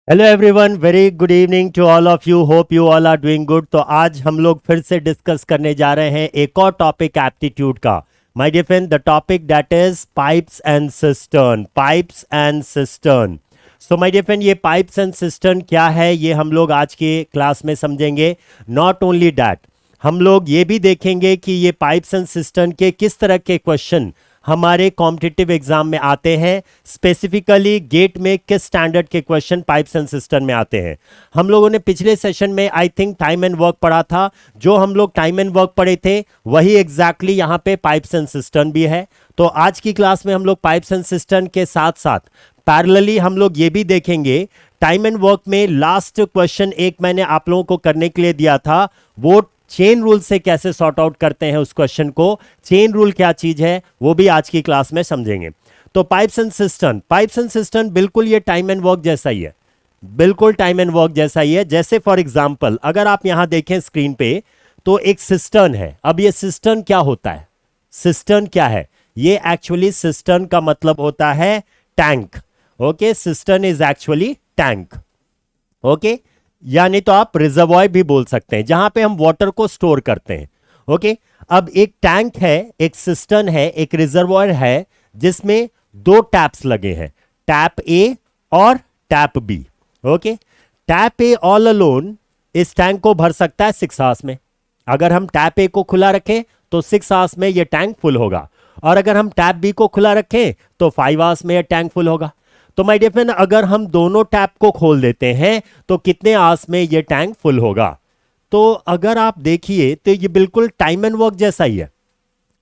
Hello everyone, very good evening to all of you. Hope you all are doing good. तो आज हम लोग फिर से डिस्कस करने जा रहे हैं एक और टॉपिक एप्टीट्यूड का। My dear friend, the topic that is pipes and cistern. Pipes and cistern. So my dear friend, ये पाइप्स एंड सिस्टर्न क्या है ये हम लोग आज के क्लास में समझेंगे। नॉट ओनली दैट, हम लोग ये भी देखेंगे कि ये पाइप्स एंड सिस्टर्न के किस तरह के क्वेश्चन हमारे कॉम्पिटिटिव एग्जाम में आते हैं। स्पेसिफिकली गेट में किस स्टैंडर्ड के क्वेश्चन पाइप्स एंड सिस्टम में आते हैं। हम लोगों ने पिछले सेशन में I think time and work पढ़ा था। जो हम लोग टाइम एंड वर्क पढ़े थे वही एग्जैक्टली यहाँ पे पाइप्स एंड सिस्टम भी है। तो आज की क्लास में हम लोग पाइप्स एंड सिस्टम के साथ साथ पैरेलली हम लोग ये भी देखेंगे। टाइम एंड वर्क में लास्ट क्वेश्चन एक मैंने आप लोगों को करने के लिए दिया था, वो चेन रूल से कैसे सॉर्ट आउट करते हैं उस क्वेश्चन को। चेन रूल क्या चीज है वो भी आज की क्लास में समझेंगे। तो पाइप्स एंड सिस्टम बिल्कुल ये टाइम एंड वर्क जैसा ही है। बिल्कुल टाइम एंड वर्क जैसा ही है। जैसे फॉर एग्जांपल अगर आप यहां देखें स्क्रीन पे तो एक सिस्टर्न है। अब ये सिस्टर्न क्या होता है? सिस्टर्न क्या है? ये एक्चुअली सिस्टर्न का मतलब होता है tank. Okay, cistern is actually tank. Okay, यानी तो आप रिजर्वॉयर भी बोल सकते हैं जहां पे हम वाटर को स्टोर करते हैं। ओके, अब एक टैंक है, एक सिस्टर्न है, एक रिजर्वॉयर है जिसमें दो टैप्स लगे हैं, टैप ए और टैप बी। ओके, टैप ए ऑल अलोन इस टैंक को भर सकता है 6 आवर्स में। अगर हम टैप ए को खुला रखें तो 6 आवर्स में ये टैंक फुल होगा, और अगर हम टैप बी को खुला रखें तो 5 आवर्स में ये टैंक फुल होगा। तो माय डियर फ्रेंड, अगर हम दोनों टैप को खोल देते हैं तो कितने आवर्स में ये टैंक फुल होगा? तो अगर आप देखिए तो ये बिल्कुल टाइम एंड वर्क जैसा ही है।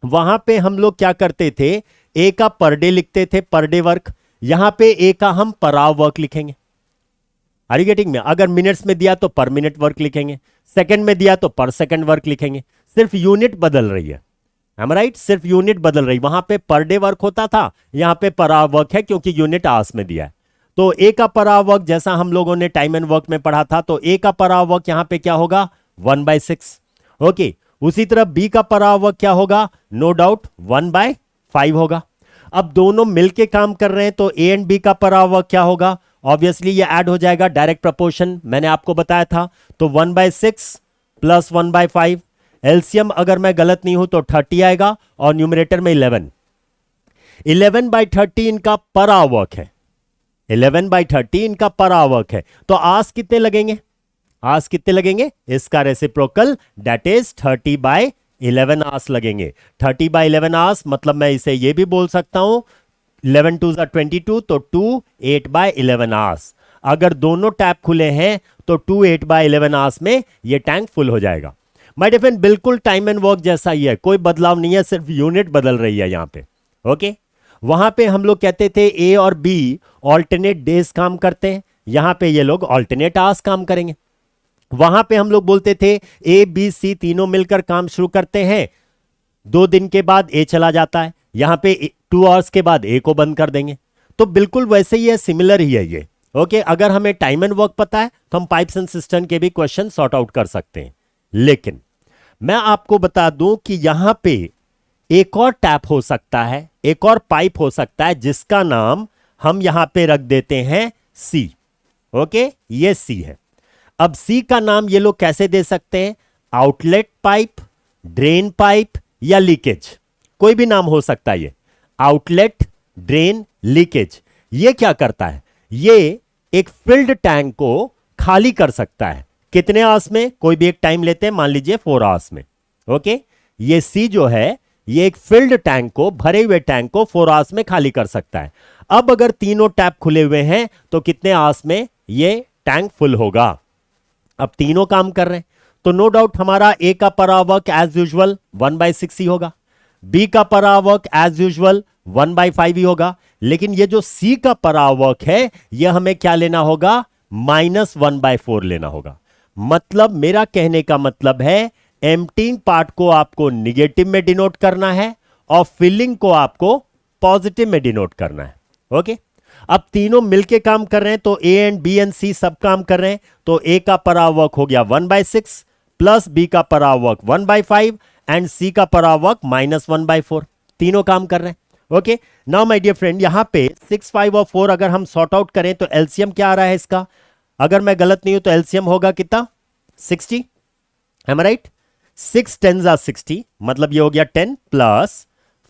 वहां पे हम लोग क्या करते थे, ए का पर डे लिखते थे, पर डे वर्क। यहां पे ए का हम पर आवर वर्क लिखेंगे। आर यू गेटिंग में? अगर मिनट्स में दिया तो पर मिनट वर्क लिखेंगे, सेकंड में दिया तो पर सेकंड वर्क लिखेंगे। सिर्फ यूनिट बदल रही है। राइट, सिर्फ यूनिट बदल रही। वहां पे पर डे वर्क होता था, यहां पे पर आवर वर्क है क्योंकि यूनिट आवर्स में दिया है। तो ए का पर आवर वर्क जैसा हम लोगों ने टाइम एंड वर्क में पढ़ा था, तो ए का पर आवर वर्क यहां पे क्या होगा? 1/6। ओके, उसी तरह बी का पर आवर वर्क क्या होगा? नो डाउट 1/5 होगा। अब दोनों मिलके काम कर रहे हैं तो ए एंड बी का पर आवर वर्क क्या होगा? ऑब्वियसली ये ऐड हो जाएगा, डायरेक्ट प्रपोर्शन मैंने आपको बताया था। तो 1/6 प्लस 1/5, एलसीएम अगर मैं गलत नहीं हूं तो 30 आएगा, और न्यूमरेटर में 11। 11/30 इनका पर आवर वर्क है। 11/30 इनका पर आवर वर्क है। तो आस कितने लगेंगे? आस कितने लगेंगे? इसका रेसिप्रोकल दैट इज 30/11 आस लगेंगे। 30/11 आस मतलब मैं इसे ये भी बोल सकता हूं 11 2 22, तो 2 8/11 आस। अगर दोनों टैप खुले हैं तो 2 8/11 आस में ये टैंक फुल हो जाएगा। माय डियर फ्रेंड, बिल्कुल टाइम एंड वर्क जैसा ही है, कोई बदलाव नहीं है, सिर्फ यूनिट बदल रही है यहां पे। ओके, वहां पे हम लोग कहते थे ए और बी ऑल्टरनेट डेज काम करते हैं, यहां पे ये लोग ऑल्टरनेट आवर्स काम करेंगे। वहां पे हम लोग बोलते थे ए बी सी तीनों मिलकर काम शुरू करते हैं, 2 दिन के बाद ए चला जाता है, यहां पे 2 आवर्स के बाद ए को बंद कर देंगे। तो बिल्कुल वैसे ही है, सिमिलर ही है ये। ओके, अगर हमें टाइम एंड वर्क पता है तो हम पाइप्स एंड सिस्टम के भी क्वेश्चन सॉर्ट आउट कर सकते हैं। लेकिन मैं आपको बता दूं कि यहां पे एक और टैप हो सकता है, एक और पाइप हो सकता है जिसका नाम हम यहां पे रख देते हैं सी। ओके, ये सी है। अब सी का नाम ये लोग कैसे दे सकते हैं? आउटलेट पाइप, ड्रेन पाइप या लीकेज, कोई भी नाम हो सकता है। ये आउटलेट, ड्रेन, लीकेज, ये क्या करता है? ये एक फिल्ड टैंक को खाली कर सकता है। कितने आवर्स में? कोई भी एक टाइम लेते हैं, मान लीजिए 4 आवर्स में। ओके, ये सी जो है ये एक फिल्ड टैंक को, भरे हुए टैंक को 4 आवर्स में खाली कर सकता है। अब अगर तीनों टैप खुले हुए हैं तो कितने आवर्स में ये टैंक फुल होगा? अब तीनों काम कर रहे हैं तो नो डाउट हमारा ए का per hour work as usual 1/6 ही होगा, बी का per hour work as usual 1/5 ही होगा। लेकिन ये जो सी का पर आवर वर्क है ये हमें क्या लेना होगा? -1/4 लेना होगा। मतलब मेरा कहने का मतलब है एम्प्टीइंग पार्ट को आपको निगेटिव में डिनोट करना है और फिलिंग को आपको पॉजिटिव में डिनोट करना है। ओके, अब तीनों मिलके काम कर रहे हैं तो ए एंड बी एंड सी सब काम कर रहे हैं, तो ए का पर आवर वर्क हो गया 1/6 प्लस बी का पर आवर वर्क 1/5 एंड सी का पर आवर वर्क -1/4, तीनों काम कर रहे हैं। Okay, now my dear friend, यहां पे 6 5 और 4 अगर हम सॉर्ट आउट करें तो एलसीएम क्या आ रहा है इसका? अगर मैं गलत नहीं हूं तो एलसीएम होगा कितना 60, एम आई राइट? 6 10 60, मतलब ये हो गया 10 प्लस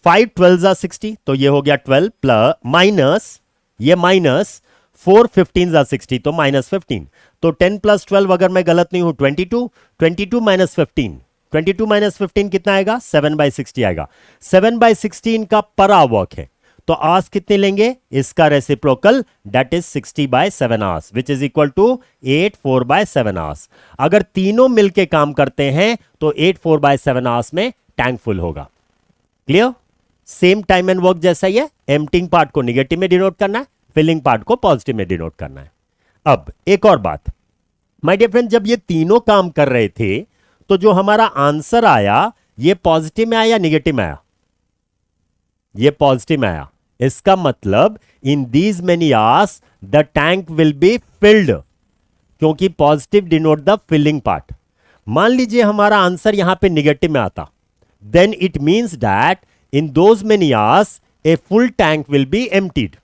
5 12 60, तो ये हो गया 12 प्लस माइनस ये माइनस 4 15 60, तो माइनस 15। तो 10 प्लस 12 अगर मैं गलत नहीं हूं 22, 22 माइनस 15, 22 माइनस 15 कितना आएगा 7/60 आएगा। 7/16 का पर आवर वर्क है, तो आवर्स कितने लेंगे इसका reciprocal, that is 60/7 hours which is equal to 8 4/7 hours. अगर तीनों मिलके काम करते हैं तो 8 4/7 आवर्स में टैंक फुल होगा। Clear? Same time and work जैसा ही है, एम्प्टिंग पार्ट को निगेटिव में डिनोट करना है, फिलिंग पार्ट को पॉजिटिव में डिनोट करना है। अब एक और बात, माय डियर फ्रेंड, जब ये तीनों काम कर रहे थे तो जो हमारा आंसर आया ये पॉजिटिव में आया या निगेटिव में आया? ये पॉजिटिव में आया। इसका मतलब in these many hours the tank will be filled, क्योंकि positive denote the filling part. मान लीजिए हमारा आंसर यहां पे निगेटिव में आता, then it means that in those many hours a full tank will be emptied.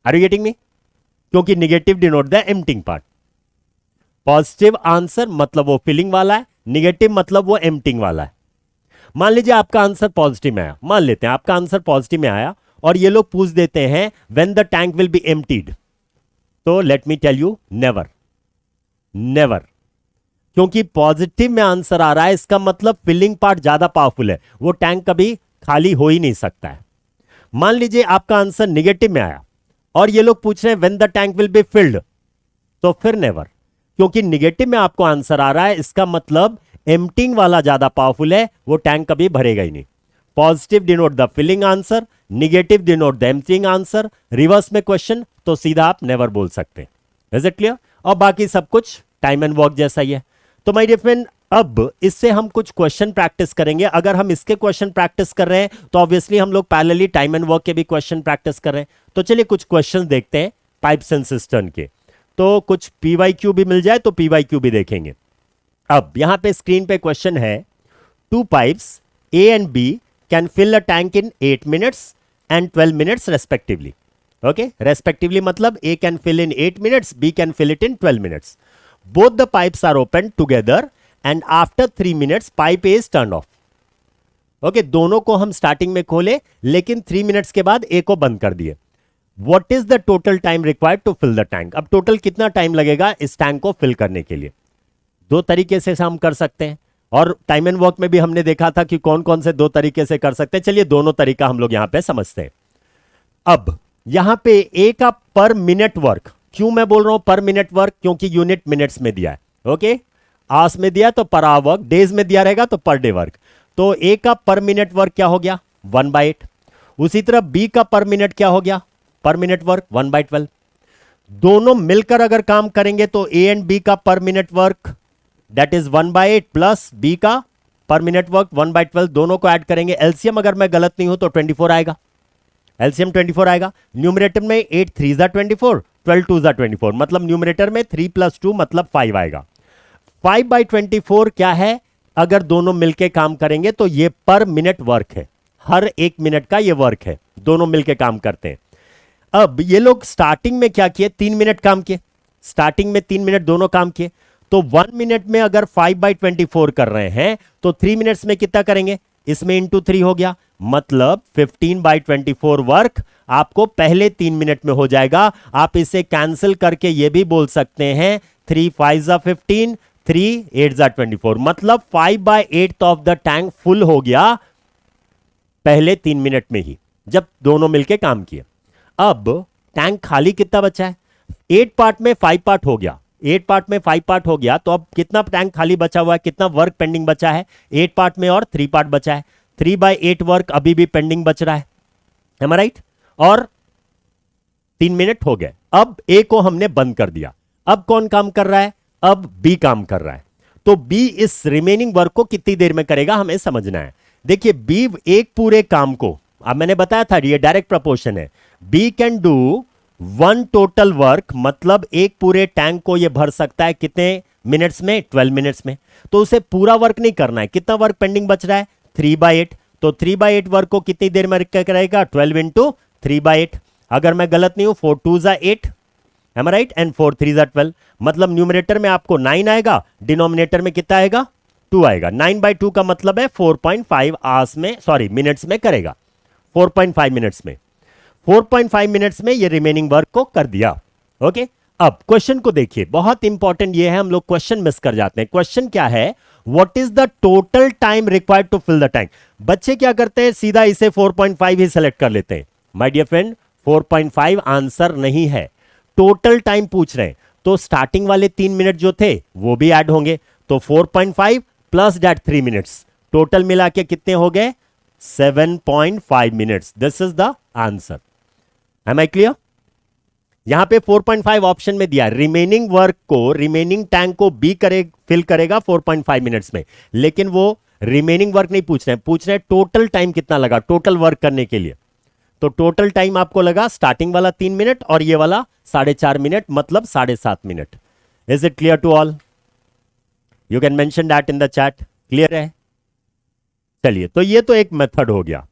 Are you getting me? क्योंकि negative denote the emptying part. Positive answer मतलब वो फिलिंग वाला है, निगेटिव मतलब वो एम्प्टिंग वाला है। मान लीजिए आपका आंसर पॉजिटिव में आया, मान लेते हैं आपका आंसर पॉजिटिव में आया और ये लोग पूछ देते हैं when the tank will be emptied, तो let me tell you never, never. क्योंकि पॉजिटिव में आंसर आ रहा है इसका मतलब फिलिंग पार्ट ज्यादा पावरफुल है, वो टैंक कभी खाली हो ही नहीं सकता है। मान लीजिए आपका आंसर निगेटिव में आया और ये लोग पूछ रहे हैं when the tank will be field, तो फिर नेवर। क्योंकि निगेटिव में आपको आंसर आ रहा है इसका मतलब एम्प्टिंग वाला ज्यादा पावरफुल है, वो टैंक कभी भरेगा ही नहीं। Positive denote the filling answer, negative denote the emptying answer. Reverse में क्वेश्चन तो सीधा आप नेवर बोल सकते हैं। Is it clear? और बाकी सब कुछ टाइम एंड वर्क जैसा ही है। तो माय डियर फ्रेंड, अब इससे हम कुछ क्वेश्चन प्रैक्टिस करेंगे। अगर हम इसके क्वेश्चन प्रैक्टिस कर रहे हैं तो ऑब्वियसली हम लोग पैरेलली टाइम एंड वर्क के भी क्वेश्चन प्रैक्टिस कर रहे हैं। तो चलिए कुछ क्वेश्चन देखते हैं पाइप्स एंड सिस्टर्न के। तो कुछ पीवाईक्यू भी मिल जाए तो पीवाईक्यू भी देखेंगे। अब यहां पे स्क्रीन पे क्वेश्चन है, 2 pipes A and B can fill a tank in 8 minutes and 12 minutes respectively. Okay, respectively मतलब A can fill in 8 minutes, B can fill it in 12 minutes. Both the pipes are open together and after 3 minutes pipe A is turn off. Okay, दोनों को हम starting में खोले लेकिन 3 minutes के बाद ए को बंद कर दिए। What is the total time required to fill the tank? अब टोटल कितना टाइम लगेगा इस टैंक को फिल करने के लिए? दो तरीके से हम कर सकते हैं और टाइम एंड वर्क में भी हमने देखा था कि कौन कौन से दो तरीके से कर सकते हैं। चलिए दोनों तरीका हम लोग यहां पे समझते हैं। अब यहां पे ए का पर मिनट वर्क, क्यों मैं बोल रहा हूं पर मिनट वर्क? क्योंकि यूनिट मिनट्स में दिया है। ओके, आवर्स में दिया तो पर आवर वर्क, डेज में दिया रहेगा तो पर डे वर्क। तो ए का पर मिनट वर्क क्या हो गया 1/8। उसी तरह बी का पर मिनट क्या हो गया पर मिनट वर्क 1/12। दोनों मिलकर अगर काम करेंगे तो ए एंड बी का per minute work that is 1/8 plus B का पर मिनट वर्क 1/12, दोनों को ऐड करेंगे। एलसीएम अगर मैं गलत नहीं हूं तो 24 आएगा, एलसीएम 24 आएगा। न्यूमरेटर में 8 3 24, 12 2 24, मतलब न्यूमरेटर में 3 + 2 मतलब 5 आएगा। 5/24 क्या है? अगर दोनों मिलके काम करेंगे तो ये पर मिनट वर्क है, हर 1 मिनट का ये वर्क है, दोनों मिलके काम करते हैं। अब ये लोग स्टार्टिंग में क्या किए 3 मिनट काम किए, स्टार्टिंग में 3 मिनट दोनों काम किए। तो 1 मिनट में अगर 5/24 कर रहे हैं तो 3 मिनट्स में कितना करेंगे? इसमें इंटू 3 हो गया, मतलब 15/24 वर्क आपको पहले 3 मिनट में हो जाएगा। आप इसे कैंसिल करके ये भी बोल सकते हैं 3 5 15, 3 8 24, मतलब 5/8 ऑफ द टैंक फुल हो गया पहले 3 मिनट में ही, जब दोनों मिलके काम किए। अब टैंक खाली कितना बचा है? 8 पार्ट में 5 पार्ट हो गया, 8 पार्ट में 5 पार्ट हो गया, तो अब कितना टैंक खाली बचा हुआ है, कितना वर्क पेंडिंग बचा है? 8 पार्ट में और 3 पार्ट बचा है, 3/8 वर्क अभी भी पेंडिंग बच रहा है। Am I right? और 3 मिनट हो गए। अब ए को हमने बंद कर दिया, अब कौन काम कर रहा है? अब बी काम कर रहा है। तो बी इस रिमेनिंग वर्क को कितनी देर में करेगा हमें समझना है। देखिए बी एक पूरे काम को, अब मैंने बताया था ये डायरेक्ट प्रोपोर्शन है, B can do 1 total work, मतलब एक पूरे टैंक को ये भर सकता है कितने मिनट्स में? 12 मिनट्स में। तो उसे पूरा वर्क नहीं करना है, कितना वर्क पेंडिंग बच रहा है? 3/8। तो 3/8 वर्क को कितनी देर में करेगा? 12 × 3/8। अगर मैं गलत नहीं हूं 4 2 8, एम आई राइट, एंड 4 3 12, मतलब न्यूमरेटर में आपको 9 आएगा, डिनोमिनेटर में कितना आएगा, 2 आएगा। 9/2 का मतलब है 4.5 आवर्स में, सॉरी मिनट्स में करेगा, 4.5 मिनट्स में, 4.5 मिनट्स में ये रिमेनिंग वर्क को कर दिया। ओके, अब क्वेश्चन को देखिए, बहुत इंपॉर्टेंट ये है, हम लोग क्वेश्चन मिस कर जाते हैं। क्वेश्चन क्या है, what is the total time required to fill the tank. बच्चे क्या करते हैं, सीधा इसे 4.5 ही सेलेक्ट कर लेते हैं। माय डियर फ्रेंड, 4.5 आंसर नहीं है, टोटल टाइम पूछ रहे हैं, तो स्टार्टिंग वाले 3 मिनट जो थे वो भी ऐड होंगे, तो 4.5 प्लस दैट 3 मिनट्स, टोटल मिला के कितने हो गए, 7.5 minutes. This is the answer. Am I clear? यहां पे 4.5 ऑप्शन में दिया, रिमेनिंग वर्क को, रिमेनिंग टैंक को बी फिल करेगा 4.5 मिनट्स में, लेकिन वो रिमेनिंग वर्क नहीं पूछ रहे हैं, पूछ रहे हैं टोटल टाइम कितना लगा टोटल वर्क करने के लिए। तो टोटल टाइम आपको लगा स्टार्टिंग वाला 3 मिनट और ये वाला 4.5 मिनट, मतलब 7.5 minute. Is it clear to all? You can mention that in the chat. Clear है? चलिए, तो ये तो एक मेथड हो गया,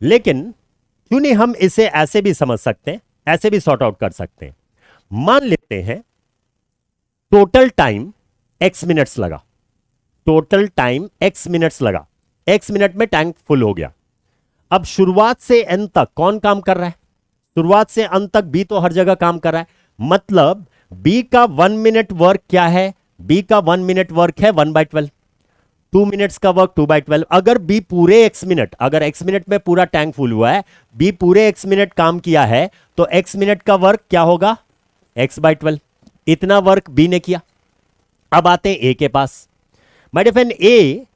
लेकिन क्यों नहीं हम इसे ऐसे भी समझ सकते हैं, ऐसे भी सॉर्ट आउट कर सकते हैं। मान लेते हैं टोटल टाइम x मिनट्स लगा, टोटल टाइम x मिनट्स लगा, x मिनट में टैंक फुल हो गया। अब शुरुआत से एंड तक कौन काम कर रहा है, शुरुआत से अंत तक बी तो हर जगह काम कर रहा है, मतलब बी का 1 मिनट वर्क क्या है, बी का 1 मिनट वर्क है 1/12, 2 मिनट्स का वर्क 2/12। अगर बी पूरे x मिनट, अगर x मिनट में पूरा टैंक फुल हुआ है, बी पूरे x मिनट काम किया है, तो x मिनट का वर्क क्या होगा, x/12। इतना वर्क बी ने किया। अब आते हैं ए के पास। माय डियर फ्रेंड, ए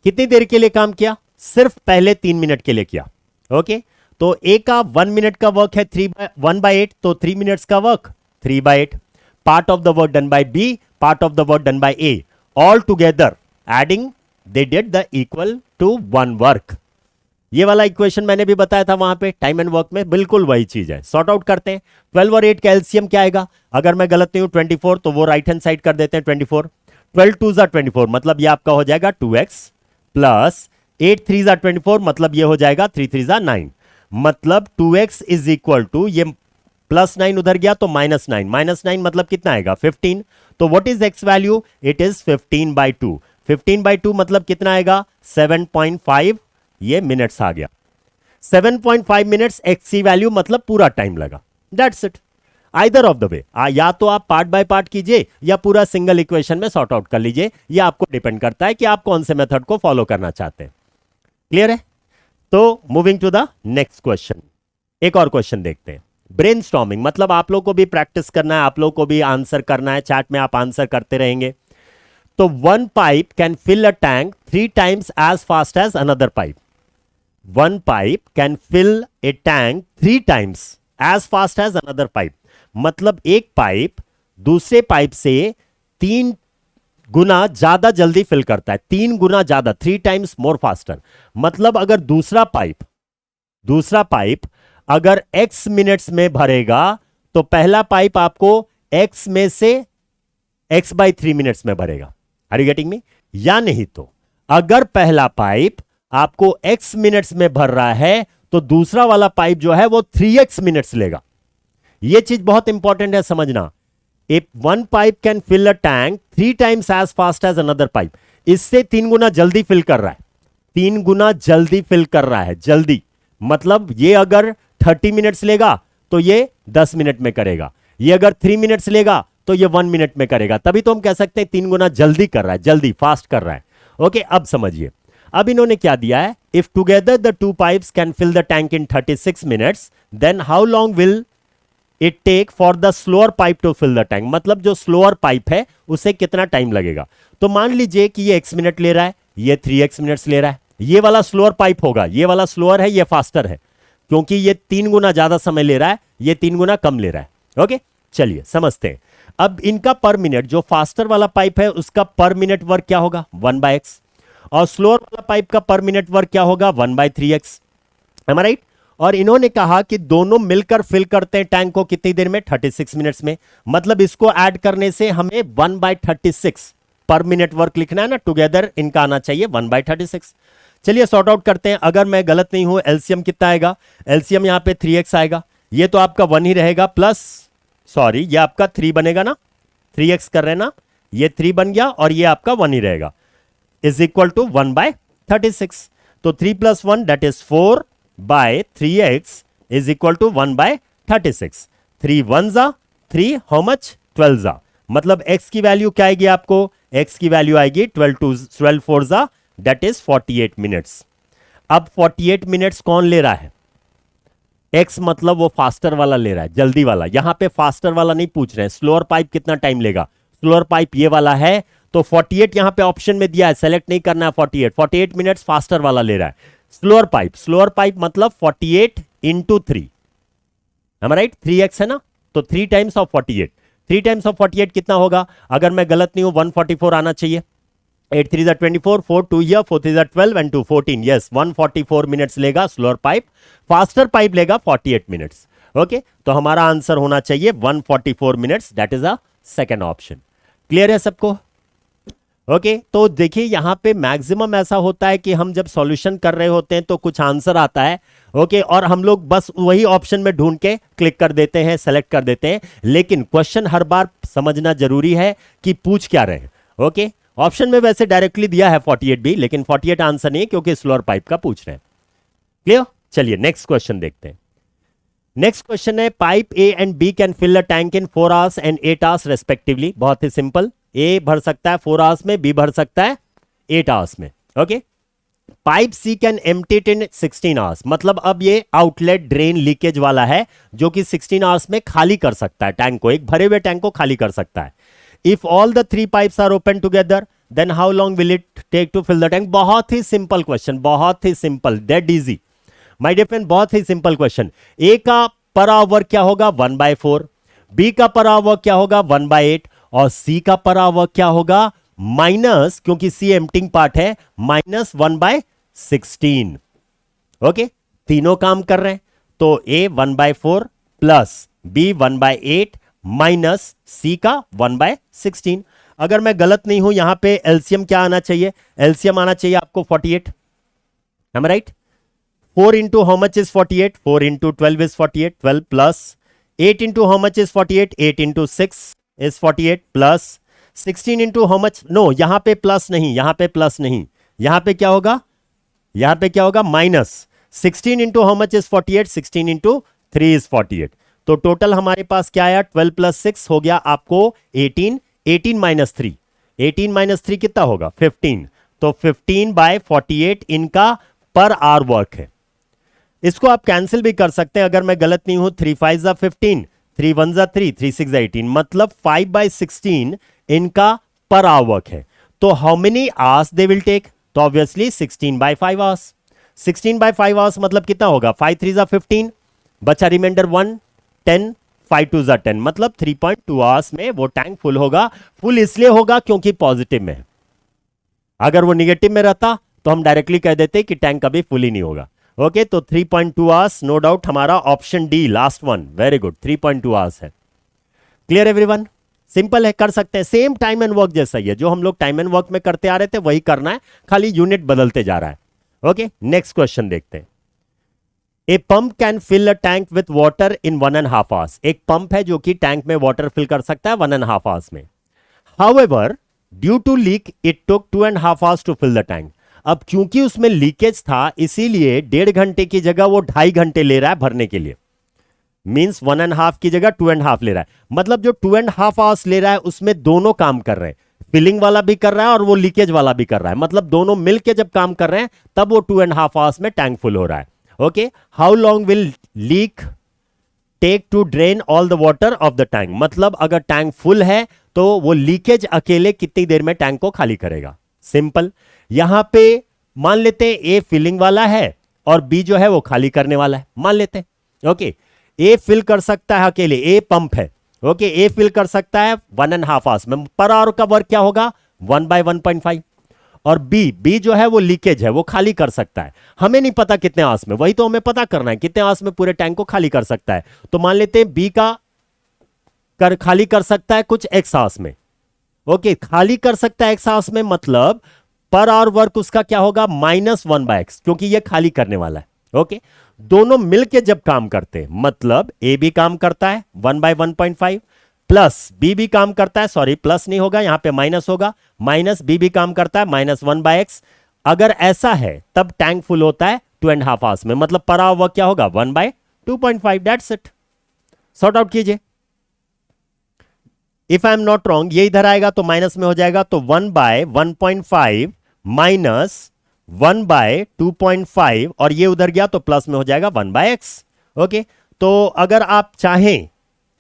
कितनी देर के लिए काम किया, सिर्फ पहले 3 मिनट के लिए किया। ओके, तो ए का 1 मिनट का वर्क है 1/8, तो 3 मिनट्स का work 3/8। Part of the work done by B, part of the work done by A, all together adding they did the equal to 1 work. ये वाला इक्वेशन मैंने भी बताया था वहां पे टाइम एंड वर्क में, बिल्कुल वही चीज है। सॉर्ट आउट करते हैं। 12 और 8 का एलसीएम क्या आएगा, अगर मैं गलत नहीं हूं 24, तो वो राइट हैंड साइड कर देते हैं 24। 12 2 जा 24, मतलब ये आपका हो जाएगा 2x, प्लस 8 3 जा 24, मतलब ये हो जाएगा 3 3 जा 9, मतलब 2x इज इक्वल टू, ये प्लस 9 उधर गया तो -9, -9 मतलब कितना आएगा 15। तो what is x value, it is 15/2। 15/2 मतलब कितना आएगा 7.5, ये मिनट्स आ गया। 7.5 मिनट्स एक्स वैल्यू, मतलब पूरा टाइम लगा। That's it. Either of the way, या तो आप पार्ट बाय पार्ट कीजिए या पूरा सिंगल इक्वेशन में सॉर्ट आउट कर लीजिए, ये आपको डिपेंड करता है कि आप कौन से मेथड को फॉलो करना चाहते हैं। क्लियर है? तो moving to the next question, एक और क्वेश्चन देखते हैं। ब्रेनस्टॉर्मिंग, मतलब आप लोग को भी प्रैक्टिस करना है, आप लोग को भी आंसर करना है, चैट में आप आंसर करते रहेंगे। तो 1 pipe can fill a tank 3 times as fast as another pipe. 1 pipe can fill a tank 3 times as fast as another pipe, मतलब एक पाइप दूसरे पाइप से 3 गुना ज्यादा जल्दी फिल करता है, 3 गुना ज्यादा, 3 टाइम्स मोर फास्टर। मतलब अगर दूसरा पाइप अगर x मिनट्स में भरेगा, तो पहला पाइप आपको x में से x/3 मिनट्स में भरेगा। Are you getting me? या नहीं तो अगर पहला पाइप आपको x मिनट्स में भर रहा है, तो दूसरा वाला पाइप जो है वो 3x मिनट्स लेगा। यह चीज बहुत इंपॉर्टेंट है समझना। If 1 pipe can fill a tank 3 times as fast as another pipe, इससे 3 गुना जल्दी फिल कर रहा है, 3 गुना जल्दी फिल कर रहा है, जल्दी मतलब ये अगर 30 मिनट्स लेगा तो ये 10 मिनट में करेगा, ये अगर 3 मिनट्स लेगा तो ये 1 मिनट में करेगा। तभी तो हम कह सकते हैं 3 गुना जल्दी कर रहा है, जल्दी फास्ट कर रहा है। ओके, अब समझिए, अब इन्होंने क्या दिया है, if together the 2 pipes can fill the tank in 36 minutes, then how long will it take for the slower pipe to fill the tank, मतलब जो स्लोअर पाइप है उसे कितना टाइम लगेगा। तो मान लीजिए कि ये x मिनट ले रहा है, ये 3x मिनट्स ले रहा है, ये वाला स्लोअर पाइप होगा, ये वाला स्लोअर है, ये फास्टर है, क्योंकि ये 3 गुना ज्यादा समय ले रहा है, ये 3 गुना कम ले रहा है। ओके, चलिए समझते हैं। अब इनका पर मिनट, जो फास्टर वाला पाइप है उसका पर मिनट वर्क क्या होगा 1/x, और स्लोअर वाला पाइप का पर मिनट वर्क क्या होगा 1/3x। एम आई राइट? और इन्होंने कहा कि दोनों मिलकर फिल करते हैं टैंक को कितनी देर में, 36 मिनट्स में। मतलब इसको ऐड करने से हमें 1/36 पर मिनट वर्क लिखना है ना, टुगेदर इनका आना चाहिए 1/36। चलिए सॉर्ट आउट करते हैं। अगर मैं गलत नहीं हूं, एलसीएम कितना आएगा, एलसीएम यहां पे 3x आएगा, ये तो आपका 1 ही रहेगा, प्लस सॉरी, ये आपका 3 बनेगा ना, 3x कर रहे हैं ना, ये 3 बन गया और ये आपका 1 ही रहेगा, इज इक्वल टू 1/36। तो 3 + 1 that is 4/3x is equal to 1/36। 3 1 जा 3, हाउ मच 12 जा, मतलब x की वैल्यू क्या आएगी आपको, x की वैल्यू आएगी 12 4 जा दैट इज 48 मिनट्स। अब 48 मिनट्स कौन ले रहा है, x मतलब वो फास्टर वाला ले रहा है, जल्दी वाला। यहां पे फास्टर वाला नहीं पूछ रहे हैं, स्लोअर पाइप कितना टाइम लेगा, स्लोअर पाइप ये वाला है, तो 48 यहां पे ऑप्शन में दिया है, सेलेक्ट नहीं करना है। 48 मिनट्स फास्टर वाला ले रहा है। स्लोअर पाइप मतलब 48 इंटू 3, राइट, 3x है ना, तो 3 टाइम्स ऑफ 48, 3 टाइम्स ऑफ 48 कितना होगा, अगर मैं गलत नहीं हूं 144 आना चाहिए। 8 3 24, 4 2 here, 4 3 12 and 2 14, yes 144 मिनट्स लेगा स्लोअर पाइप, फास्टर पाइप लेगा 48 मिनट्स। ओके, तो हमारा आंसर होना चाहिए 144 minutes, that is a second option. Clear है सबको? ओके, तो देखिए यहां पे मैक्सिमम ऐसा होता है कि हम जब सॉल्यूशन कर रहे होते हैं तो कुछ आंसर आता है, ओके, और हम लोग बस वही ऑप्शन में ढूंढ के क्लिक कर देते हैं, सेलेक्ट कर देते हैं, लेकिन क्वेश्चन हर बार समझना जरूरी है कि पूछ क्या रहे। ओके, ऑप्शन में वैसे डायरेक्टली दिया है 48 भी, लेकिन 48 आंसर नहीं क्योंकि स्लोअर पाइप का पूछ रहे हैं। क्लियर? चलिए नेक्स्ट क्वेश्चन देखते हैं। नेक्स्ट क्वेश्चन है, pipe A and B can fill a tank in 4 hours and 8 hours respectively. बहुत ही सिंपल, ए भर सकता है 4 आवर्स में, बी भर सकता है 8 आवर्स में। Okay, pipe C can empty it in 16 hours, मतलब अब ये आउटलेट ड्रेन लीकेज वाला है जो कि 16 आवर्स में खाली कर सकता है टैंक को, एक भरे हुए टैंक को खाली कर सकता है। If all the 3 pipes are open together, then how long will it take to fill the tank? बहुत ही सिंपल क्वेश्चन, बहुत ही simple, dead easy my dear friend, बहुत ही सिंपल क्वेश्चन। ए का पर आवर क्या होगा 1/4, बी का पर आवर क्या होगा 1/8 और सी का पर आवर क्या होगा माइनस, क्योंकि सी एम्प्टिंग पार्ट है, -1/16। ओके, तीनों काम कर रहे हैं, तो ए 1/4 प्लस बी 1/8 माइनस सी का 1/16। अगर मैं गलत नहीं हूं यहां पे एलसीएम क्या आना चाहिए, एलसीएम आना चाहिए आपको 48, am I right? 4 into how much is 48? 4 into 12 is 48, 12 plus 8 into how much is 48? 8 into 6 is 48 plus 16 into how much? No, यहां पे प्लस नहीं, यहां पे प्लस नहीं, यहां पे क्या होगा, यहां पे क्या होगा minus 16 into how much is 48? 16 into 3 is 48। तो टोटल हमारे पास क्या आया, 12 + 6 हो गया आपको 18, 18 - 3, 18 - 3 कितना होगा 15, तो 15/48 इनका पर आवर वर्क है। इसको आप कैंसिल भी कर सकते हैं, अगर मैं गलत नहीं हूं 3 5 = 15, 3 1 = 3, 3 6 = 18, मतलब 5/16 इनका पर आवर वर्क है। तो how many hours they will take, तो ऑब्वियसली 16/5 आवर्स, 16/5 आवर्स मतलब कितना होगा, 5 3 = 15, बचा रिमाइंडर 1 10, 5 2 = 10, मतलब 3.2 आवर्स में वो टैंक फुल होगा। फुल इसलिए होगा क्योंकि पॉजिटिव में है, अगर वो निगेटिव में रहता तो हम डायरेक्टली कह देते कि टैंक कभी फुल ही नहीं होगा। ओके, तो 3.2 आवर्स, नो डाउट हमारा option D last one, very good, 3.2 hours है। Clear everyone? सिंपल है, कर सकते हैं, सेम टाइम एंड वर्क जैसा ही है, जो हम लोग टाइम एंड वर्क में करते आ रहे थे वही करना है, खाली यूनिट बदलते जा रहा है। ओके, नेक्स्ट क्वेश्चन देखते हैं। A pump can fill a tank with water in 1.5 hours. एक पंप है जो कि टैंक में वाटर फिल कर सकता है 1.5 आवर्स में। However due to leak it took 2.5 hours to fill the tank. अब क्योंकि उसमें लीकेज था इसीलिए 1.5 घंटे की जगह वो 2.5 घंटे ले रहा है भरने के लिए, मींस 1.5 की जगह 2.5 ले रहा है, मतलब जो 2.5 आवर्स ले रहा है उसमें दोनों काम कर रहे हैं, फिलिंग वाला भी कर रहा है और वो लीकेज वाला भी कर रहा है, मतलब दोनों मिलके जब काम कर रहे हैं तब वो 2.5 आवर्स में टैंक फुल हो रहा है। Okay, how long will leak take to drain all the water of the tank, मतलब अगर टैंक फुल है तो वो लीकेज अकेले कितनी देर में टैंक को खाली करेगा। सिंपल, यहां पे मान लेते हैं ए फिलिंग वाला है और बी जो है वो खाली करने वाला है, मान लेते हैं। ओके, ए फिल कर सकता है अकेले, ए पंप है, ओके, ए फिल कर सकता है 1.5 आवर्स में, पर आवर का वर्क क्या होगा 1/1.5, और बी जो है वो लीकेज है, वो खाली कर सकता है, हमें नहीं पता कितने आवर्स में, वही तो हमें पता करना है कितने आवर्स में पूरे टैंक को खाली कर सकता है। तो मान लेते हैं बी का खाली कर सकता है कुछ एक्स आवर्स में। ओके, खाली कर सकता है एक्स आवर्स में, मतलब पर आवर वर्क उसका क्या होगा -1/x, क्योंकि ये खाली करने वाला है। ओके, दोनों मिलके जब काम करते हैं, मतलब ए भी काम करता है 1/1.5 प्लस बी भी काम करता है, सॉरी प्लस नहीं होगा यहां पे माइनस होगा, माइनस बी भी काम करता है -1/x। अगर ऐसा है तब टैंक फुल होता है 2.5 आवर्स में, मतलब परा हुआ क्या होगा 1/2.5। दैट्स इट, सॉर्ट आउट कीजिए। If I am not wrong ये इधर आएगा तो माइनस में हो जाएगा, तो 1/1.5 माइनस 1/2.5 और ये उधर गया तो प्लस में हो जाएगा 1/x। ओके, तो अगर आप चाहें,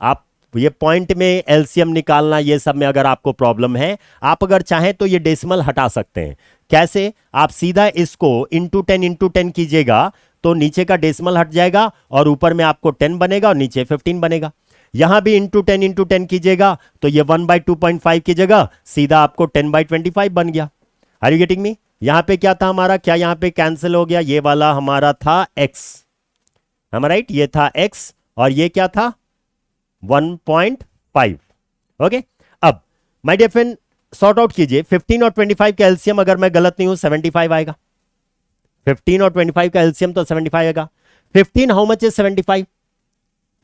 आप ये पॉइंट में एलसीएम निकालना ये सब में अगर आपको प्रॉब्लम है, आप अगर चाहें तो ये डेसिमल हटा सकते हैं। कैसे? आप सीधा इसको इंटू 10 कीजिएगा तो नीचे का डेसिमल हट जाएगा और ऊपर में आपको 10 बनेगा और नीचे 15 बनेगा। यहां भी इंटू 10 कीजिएगा तो ये 1/2.5 की जगह सीधा आपको 10/25 बन गया। Are you getting me? यहां पे क्या था हमारा, क्या यहां पे कैंसिल हो गया? ये वाला हमारा था x, हम राइट, ये था x और ये क्या था 1.5। ओके, अब my dear friend sort out कीजिए। 15 और 25 का एलसीएम अगर मैं गलत नहीं हूं 75 आएगा। 15 और 25 का एलसीएम तो 75 आएगा। 15 how much is 75?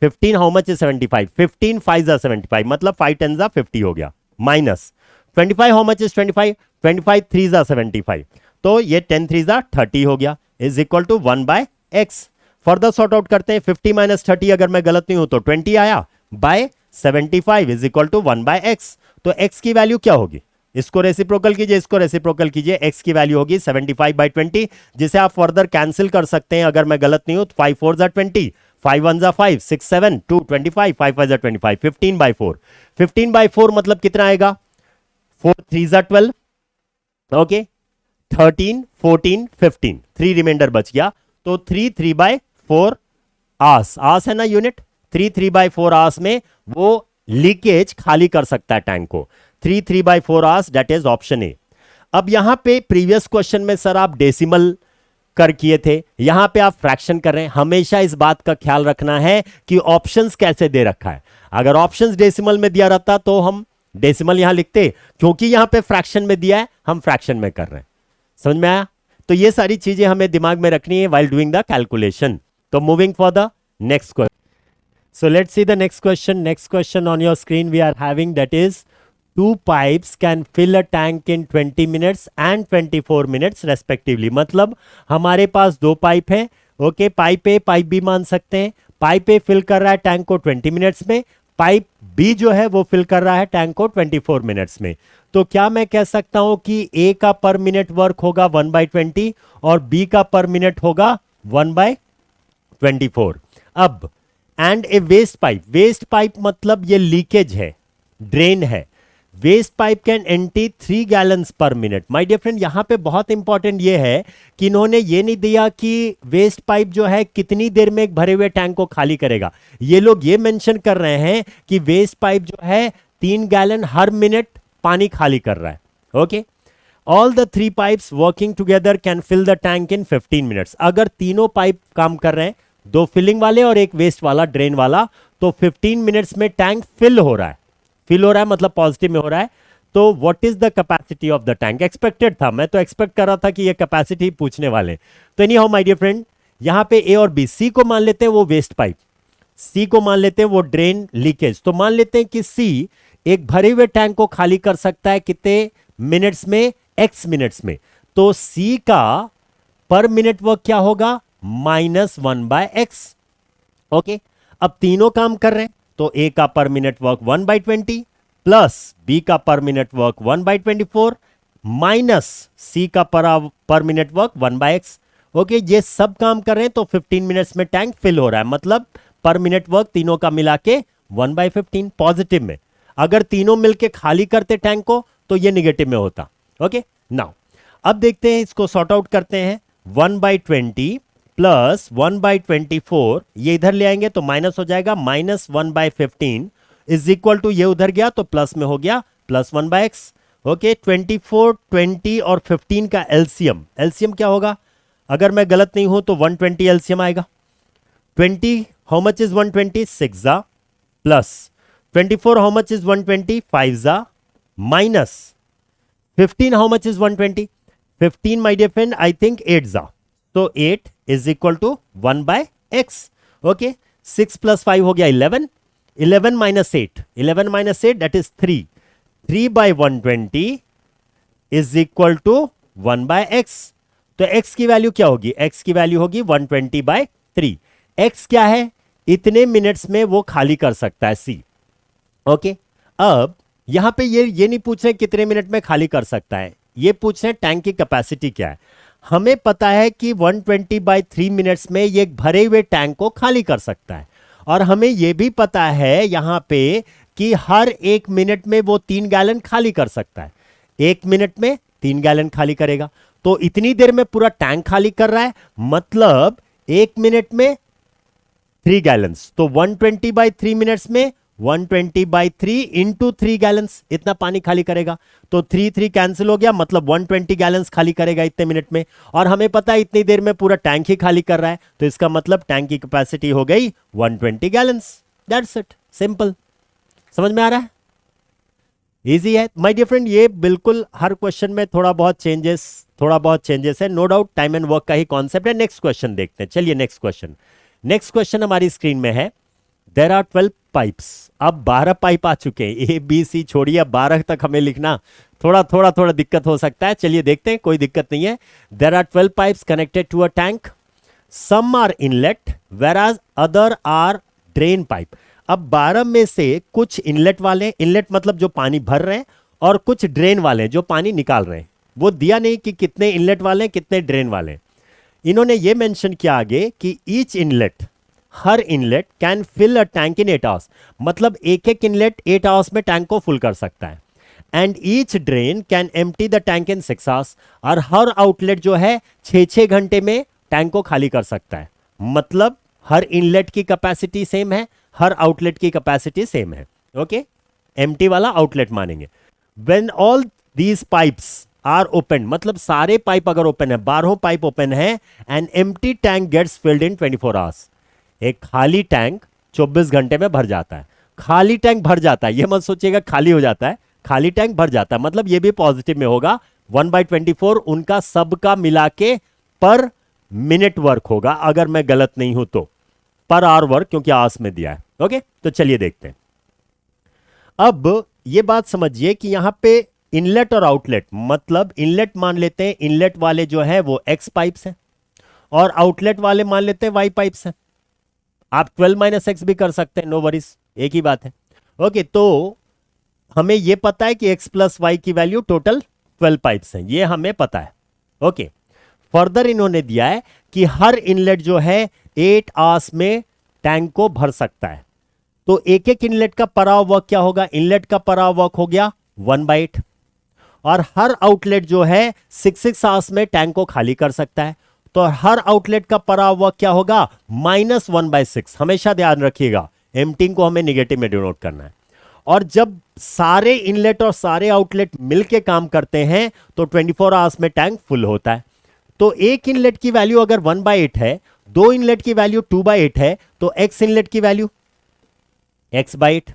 15 how much is 75? 15 5 जा 75, मतलब 5 10 जा 50 हो गया, माइनस 25 हाउ मच इज 25? 25 3 जा 75, तो ये 10 3 जा 30 हो गया, is equal to 1/x। Further sort out करते हैं। 50 माइनस 30 अगर मैं गलत नहीं हूं तो 20 आया, bye 75 is equal to 1/x। तो x की वैल्यू क्या होगी? इसको रेसिप्रोकल कीजिए, इसको रेसिप्रोकल कीजिए, x की वैल्यू होगी 75/20, जिसे आप फर्दर कैंसिल कर सकते हैं अगर मैं गलत नहीं हूं। 5 4 जा 20, 5 1 जा 5, 6 7 2 25, 5 5 जा 25, 15/4। 15/4 मतलब कितना आएगा? 4 3 जा 12, ओके, 13 14 15, 3 रिमाइंडर बच गया, तो 3 3/4 आस, आस है ना यूनिट, 3 3/4 आस में वो लीकेज खाली कर सकता है टैंक को। 3 3/4 आस, दैट इज ऑप्शन ए। अब यहां पे प्रीवियस क्वेश्चन में सर आप डेसिमल कर किए थे, यहां पे आप फ्रैक्शन कर रहे हैं। हमेशा इस बात का ख्याल रखना है कि ऑप्शंस कैसे दे रखा है। अगर ऑप्शंस डेसिमल में दिया रहता तो हम डेसिमल यहां लिखते, क्योंकि यहां पे फ्रैक्शन में दिया है हम फ्रैक्शन में कर रहे हैं। समझ में आया? तो ये सारी चीजें हमें दिमाग में रखनी है while doing the calculation. तो moving for the next question. So let's see the next question. Next question on your screen we are having, that is, two pipes can fill a tank in 20 minutes and 24 minutes respectively. मतलब हमारे पास दो pipe है, okay, pipe A pipe B मान सकते हैं। Pipe A fill कर रहा है टैंक को 20 मिनट्स में, पाइप बी जो है वो फिल कर रहा है टैंक को 24 मिनट्स में। तो क्या मैं कह सकता हूं कि ए का पर मिनट वर्क होगा 1/20 और बी का पर मिनट होगा 1/24। अब and a waste pipe, waste pipe मतलब ये लीकेज है, ड्रेन है। Waste pipe can empty 3 gallons per minute. My dear friend, यहां पे बहुत इंपॉर्टेंट ये है कि इन्होंने ये नहीं दिया कि वेस्ट पाइप जो है कितनी देर में एक भरे हुए टैंक को खाली करेगा। ये लोग ये मेंशन कर रहे हैं कि वेस्ट पाइप जो है 3 गैलन हर मिनट पानी खाली कर रहा है। Okay, all the 3 pipes working together can fill the tank in 15 minutes. अगर तीनों पाइप काम कर रहे हैं, 2 फिलिंग वाले और एक वेस्ट वाला, ड्रेन वाला, तो 15 मिनट्स में टैंक फिल हो रहा है। फिल हो रहा है मतलब पॉजिटिव में हो रहा है। तो what is the capacity of the tank? Expected था, मैं तो एक्सपेक्ट कर रहा था कि ये कैपेसिटी पूछने वाले। तो anyhow my dear friend, यहां पे ए और बी, सी को मान लेते हैं वो वेस्ट पाइप, सी को मान लेते हैं वो ड्रेन लीकेज। तो मान लेते हैं कि सी एक भरे हुए टैंक को खाली कर सकता है कितने मिनट्स में? एक्स मिनट्स में। तो सी का पर मिनट वर्क क्या होगा? -1/x। ओके, अब तीनों काम कर रहे हैं तो ए का per minute work 1/20 plus B का पर मिनट वर्क 1/24 माइनस सी का per minute work 1/x। Okay, ये सब काम कर रहे हैं तो 15 मिनट्स में टैंक फिल हो रहा है, मतलब पर मिनट वर्क तीनों का मिला के 1/15 पॉजिटिव में। अगर तीनों मिलके खाली करते टैंक को तो ये निगेटिव में होता। ओके, नाउ अब देखते हैं, इसको सॉर्ट आउट करते हैं। 1/20 प्लस 1/24, ये इधर ले आएंगे तो माइनस हो जाएगा, -1/15 इज इक्वल टू, ये उधर गया तो प्लस में हो गया, +1/x। ओके, 24 20 और 15 का एलसीएम, एलसीएम क्या होगा? अगर मैं गलत नहीं हूं तो 120 एलसीएम आएगा। 20 हाउ मच इज 120? 6 जा, प्लस 24 हाउ मच इज 120? 5 जा, minus 15 how much is 120? 15 my dear friend I think 8 जा, तो 8 is equal to 1/x। Okay, 6 + 5 हो गया 11, 11 - 8, 11 - 8 that is 3, 3/120 is equal to 1/x। तो x की वैल्यू क्या होगी? x की वैल्यू होगी 120/3। x क्या है? इतने मिनट्स में वो खाली कर सकता है, c। ओके, अब यहां पे ये नहीं पूछ रहे कितने मिनट में खाली कर सकता है, ये पूछ रहे टैंक की कैपेसिटी क्या है। हमें पता है कि 120/3 मिनट्स में ये भरे हुए टैंक को खाली कर सकता है, और हमें यह भी पता है यहां पे कि हर 1 मिनट में वो 3 गैलन खाली कर सकता है। 1 मिनट में 3 गैलन खाली करेगा, तो इतनी देर में पूरा टैंक खाली कर रहा है, मतलब 1 मिनट में 3 गैलन्स। तो 120/3 मिनट्स में 120/3 इंटू 3 गैलन्स इतना पानी खाली करेगा। तो 3 कैंसिल हो गया, मतलब 120 गैलन्स खाली करेगा इतने मिनट में। और हमें पता है इतनी देर में पूरा टैंक ही खाली कर रहा है, तो इसका मतलब टैंक की कैपेसिटी हो गई 120 गैलन्स। That's it, simple. समझ में आ रहा है? इजी है माय डियर फ्रेंड। ये बिल्कुल हर क्वेश्चन में थोड़ा बहुत चेंजेस है, no doubt. Time and work का ही कॉन्सेप्ट है। नेक्स्ट क्वेश्चन देखते हैं। चलिए नेक्स्ट क्वेश्चन हमारी स्क्रीन में है। There are 12 pipes. अब 12 पाइप आ चुके हैं, ए बी सी छोड़िए, अब 12 तक हमें लिखना थोड़ा दिक्कत हो सकता है। चलिए देखते हैं, कोई दिक्कत नहीं है। There are 12 pipes connected to a tank, some are inlet whereas other are drain pipe. अब 12 में से कुछ इनलेट वाले, इनलेट मतलब जो पानी भर रहे हैं, और कुछ ड्रेन वाले जो पानी निकाल रहे हैं। वो दिया नहीं कि कितने इनलेट वाले हैं कितने ड्रेन वाले हैं। इन्होंने ये मेंशन किया आगे कि ईच इनलेट, हर inlet can fill a tank in 8 hours. मतलब एक एक इनलेट 8 आवर्स में टैंक को फुल कर सकता है। And each drain can empty the tank in 6 hours. और हर आउटलेट जो है 6-6 घंटे में टैंक को खाली कर सकता है। मतलब हर इनलेट की कैपेसिटी सेम है, हर आउटलेट की कैपेसिटी सेम है। ओके, एम्प्टी वाला आउटलेट मानेंगे। When all these pipes are open, मतलब सारे पाइप अगर ओपन है, 12 पाइप ओपन है, and empty tank gets filled in 24 hours. एक खाली टैंक 24 घंटे में भर जाता है। खाली टैंक भर जाता है, ये मत सोचिएगा खाली हो जाता है, खाली टैंक भर जाता है। मतलब ये भी पॉजिटिव में होगा। 1/24 उनका सबका मिला के पर मिनट वर्क होगा, अगर मैं गलत नहीं हूं तो पर आवर वर्क, क्योंकि आवर्स में दिया है। ओके, तो चलिए देखते हैं। अब ये बात समझिए कि यहां पे इनलेट और आउटलेट, मतलब इनलेट मान लेते हैं, इनलेट वाले जो है वो एक्स पाइप्स हैं, और आउटलेट वाले मान लेते हैं वाई पाइप्स हैं। आप 12 - x भी कर सकते हैं, नो वरीज, एक ही बात है। ओके, तो हमें यह पता है कि x + y की वैल्यू टोटल 12 पाइप्स हैं, ये हमें पता है। ओके, फर्दर इन्होंने दिया है कि हर इनलेट जो है 8 आवर्स में टैंक को भर सकता है। तो एक एक इनलेट का पर आवर वर्क क्या होगा? इनलेट का पर आवर वर्क हो गया 1/8, और हर आउटलेट जो है 6 आवर्स में टैंक को खाली कर सकता है। तो हर आउटलेट का पर आवर वर्क क्या होगा? -1/6। हमेशा ध्यान रखिएगा, एम्प्टिंग को हमें निगेटिव में डिनोट करना है। और जब सारे इनलेट और सारे आउटलेट मिलके काम करते हैं तो 24 आवर्स में टैंक फुल होता है। तो एक इनलेट की वैल्यू अगर 1/8 है, दो इनलेट की वैल्यू 2/8 है, तो x इनलेट की वैल्यू x/8,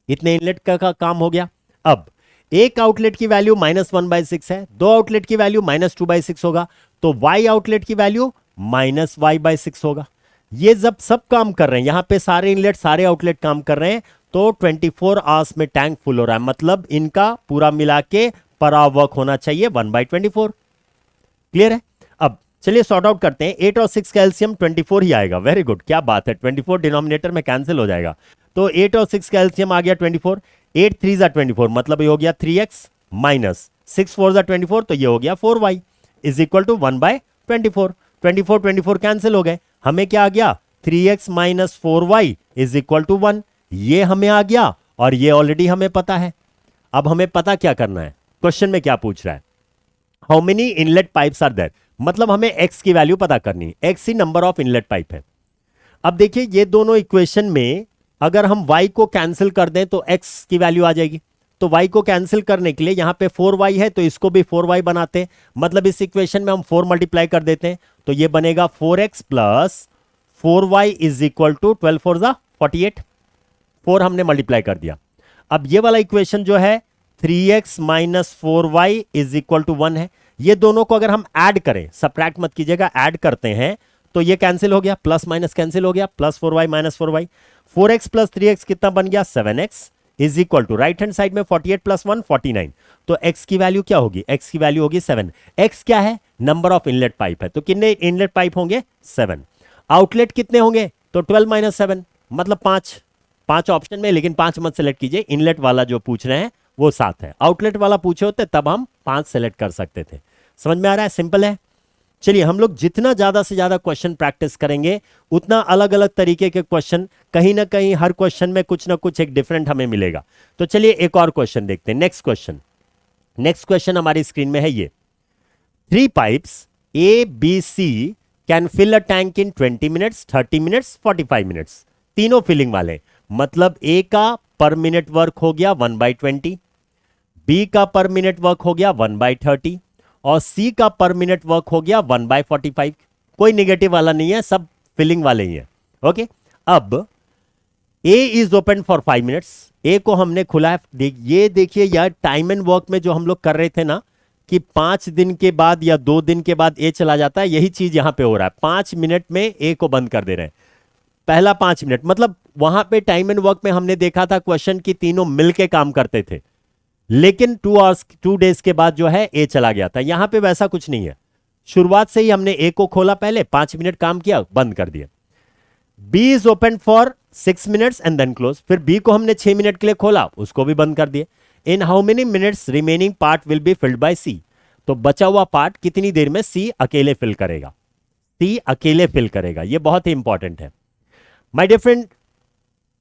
इतने इनलेट का काम हो गया। अब एक आउटलेट की वैल्यू -1/6 है, दो आउटलेट की वैल्यू -2/6 होगा, तो y आउटलेट की वैल्यू -y/6 होगा। ये जब सब काम कर रहे हैं, यहां पे सारे इनलेट सारे आउटलेट काम कर रहे हैं, तो 24 आवर्स में टैंक फुल हो रहा है। मतलब इनका पूरा मिला के पर आवर वर्क होना चाहिए 1/24। क्लियर है? अब चलिए सॉर्ट आउट करते हैं। 8 और 6 का एलसीएम 24 ही आएगा। वेरी गुड, क्या बात है, 24 डिनोमिनेटर में कैंसिल हो जाएगा। तो 8 और 6 का एलसीएम आ गया 24। 8 3 जा 24, मतलब ये हो गया 3x माइनस 6 4 जा 24, तो ये हो गया 4y is equal to 1/24। 24 cancel हो गए, हमें क्या आ गया? 3x minus 4y is equal to 1। ये हमें आ गया, और ये ऑलरेडी हमें पता है। अब हमें पता क्या करना है, क्वेश्चन में क्या पूछ रहा है? How many inlet pipes are there, मतलब हमें x की वैल्यू पता करनी है। x ही नंबर ऑफ इनलेट पाइप है। अब देखिए, ये दोनों इक्वेशन में अगर हम y को कैंसिल कर दें तो x की वैल्यू आ जाएगी। तो y को कैंसिल करने के लिए यहां पे 4y है, तो इसको भी 4y बनाते हैं। मतलब इस इक्वेशन में हम 4 मल्टीप्लाई कर देते हैं, तो ये बनेगा 4x plus 4y is equal to 12 4 जा 48। 4 हमने मल्टीप्लाई कर दिया। अब ये वाला इक्वेशन जो है 3x minus 4y is equal to 1 है। ये दोनों को अगर हम ऐड करें, सबट्रैक्ट मत कीजिएगा, ऐड करते हैं तो ये कैंसिल हो गया, प्लस माइनस कैंसिल हो गया, plus 4y minus 4y, 4x plus 3x कितना बन गया 7x is equal to right hand side में 48 प्लस 1 49। तो x की वैल्यू क्या होगी, x की वैल्यू होगी 7। x क्या है, नंबर ऑफ इनलेट पाइप है, तो कितने इनलेट पाइप होंगे 7। आउटलेट कितने होंगे, तो 12 माइनस 7 मतलब 5 ऑप्शन में, लेकिन 5 मत सेलेक्ट कीजिए, इनलेट वाला जो पूछ रहे हैं वो 7 है, आउटलेट वाला पूछे होते तब हम 5 सेलेक्ट कर सकते थे। समझ में आ रहा है, सिंपल है। चलिए हम लोग जितना ज्यादा से ज्यादा क्वेश्चन प्रैक्टिस करेंगे उतना अलग अलग तरीके के क्वेश्चन, कहीं ना कहीं हर क्वेश्चन में कुछ ना कुछ एक डिफरेंट हमें मिलेगा। तो चलिए एक और क्वेश्चन देखते हैं, नेक्स्ट क्वेश्चन हमारी स्क्रीन में है ये, 3 pipes A B C can fill a tank in 20 minutes 30 minutes 45 minutes, तीनों फिलिंग वाले, मतलब ए का पर मिनट वर्क हो गया 1/20, बी का पर मिनट वर्क हो गया 1/30 और सी का पर मिनट वर्क हो गया 1/45। कोई निगेटिव वाला नहीं है, सब फिलिंग वाले ही है। ओके, अब ए इज ओपन फॉर 5 मिनट्स, ए को हमने खुला है, ये देखिए यार, टाइम एंड वर्क में जो हम लोग कर रहे थे ना कि 5 दिन के बाद या 2 दिन के बाद ए चला जाता है, यही चीज यहां पे हो रहा है। 5 मिनट में ए को बंद कर दे रहे हैं, पहला 5 मिनट, मतलब वहां पे टाइम एंड वर्क में हमने देखा था क्वेश्चन की तीनों मिलके काम करते थे, लेकिन 2 डेज के बाद जो है ए चला गया था। यहां पे वैसा कुछ नहीं है, शुरुआत से ही हमने ए को खोला, पहले 5 मिनट काम किया, बंद कर दिया। B is open for 6 minutes and then close, फिर बी को हमने 6 मिनट के लिए खोला, उसको भी बंद कर दिया। In how many minutes remaining part will be filled by C, तो बचा हुआ पार्ट कितनी देर में सी अकेले फिल करेगा, सी अकेले फिल करेगा। ये बहुत ही इंपॉर्टेंट है माय डियर फ्रेंड।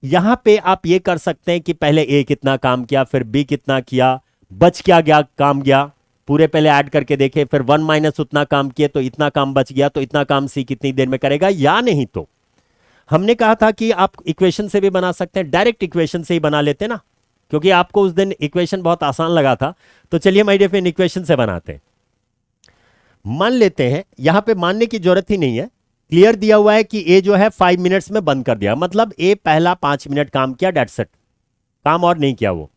यहां पे आप ये कर सकते हैं कि पहले ए कितना काम किया, फिर बी कितना किया, बच क्या गया काम गया, पूरे पहले ऐड करके देखे, फिर 1 माइनस उतना काम किए तो इतना काम बच गया, तो इतना काम सी कितनी देर में करेगा। या नहीं तो हमने कहा था कि आप इक्वेशन से भी बना सकते हैं, डायरेक्ट इक्वेशन से ही बना लेते ना, क्योंकि आपको उस दिन इक्वेशन बहुत आसान लगा था। तो चलिए माय डियर फ्रेंड इक्वेशन से बनाते हैं। मान लेते हैं, यहां पे मानने की जरूरत ही नहीं है, क्लियर दिया हुआ है कि ए जो है 5 मिनट्स में बंद कर दिया, मतलब ए पहला 5 मिनट काम किया, डेट्स इट, काम और नहीं किया वो।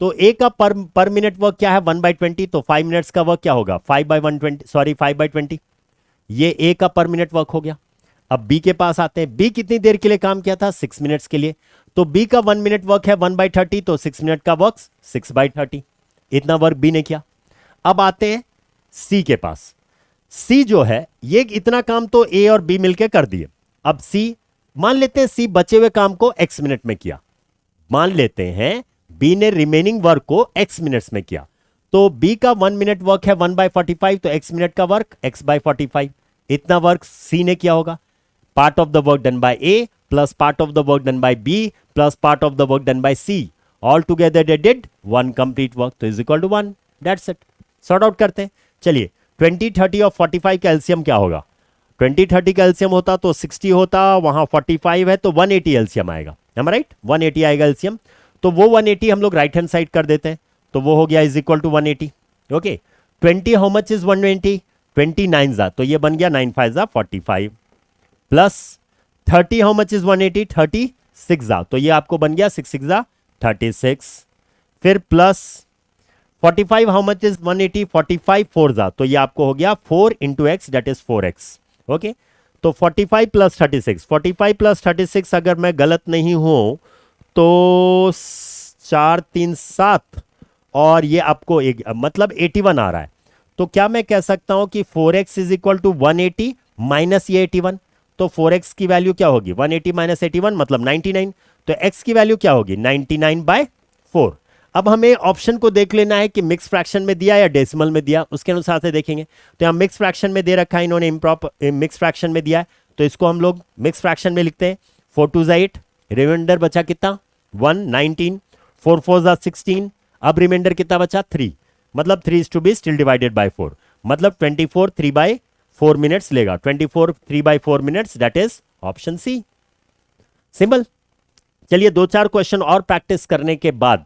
तो ए का पर मिनट वर्क क्या है 1/20, तो 5 मिनट्स का वर्क क्या होगा 5/20, ये ए का पर मिनट वर्क हो गया। अब बी के पास आते हैं, बी कितनी देर के लिए काम किया था 6 मिनट्स के लिए, तो बी का 1 मिनट वर्क है 1/30, तो 6 मिनट का वर्क 6/30, इतना वर्क बी ने किया। अब आते हैं सी के पास, सी जो है ये इतना काम तो ए और बी मिलकर कर दिए। अब सी मान लेते हैं सी बचे हुए काम को x मिनट में किया, मान लेते हैं बी ने रिमेनिंग वर्क को x मिनट्स में किया, तो बी का 1 मिनट वर्क है 1/45, तो x मिनट का वर्क x/45, इतना वर्क सी ने किया होगा। Part of the work done by A plus part of the work done by B plus part of the work done by C, all together they did 1 complete work, तो is equal to 1, that's it. Sort out करते हैं, चलिए 20 30 और 45 का LCM क्या होगा, 20 30 का LCM होता तो 60 होता, वहां 45 है तो 180 एलसीएम आएगा, एम आई राइट, 180 आएगा एलसीएम। तो वो 180 हम लोग राइट हैंड साइड कर देते हैं, तो वो हो गया is equal to 180। Okay, 20 how much is 120, 29 जा, तो ये बन गया 9 5 जा 45, प्लस 30 हाउ मच इज 180, 36 जा, तो ये आपको बन गया 6 6 जा 36, फिर प्लस 45 हाउ मच इज 180, 45 4 जा, तो ये आपको हो गया 4 into x that is 4x। Okay, तो 45 प्लस 36, 45 प्लस 36 अगर मैं गलत नहीं हूं तो 4 3 7 और ये आपको मतलब 81 आ रहा है। तो क्या मैं कह सकता हूं कि 4x is equal to 180 minus ये 81, तो 4x की वैल्यू क्या होगी 180 माइनस 81 मतलब 99, तो x की वैल्यू क्या होगी 99/4। अब हमें ऑप्शन को देख लेना है कि मिक्स फ्रैक्शन में दिया या डेसिमल में दिया, उसके अनुसार से देखेंगे। तो यहां मिक्स फ्रैक्शन में दे रखा है इन्होंने, इम्प्रॉपर मिक्स फ्रैक्शन में दिया है, तो इसको हम लोग मिक्स फ्रैक्शन में लिखते हैं। 4 2 8, रिमाइंडर बचा कितना 1 19, 4 4 16, अब रिमाइंडर कितना बचा 3, मतलब 3 is to be still divided by 4, मतलब 24 3/4 मिनट्स लेगा, 24 3/4 minutes, that is option C, simple. चलिए 2-4 क्वेश्चन और प्रैक्टिस करने के बाद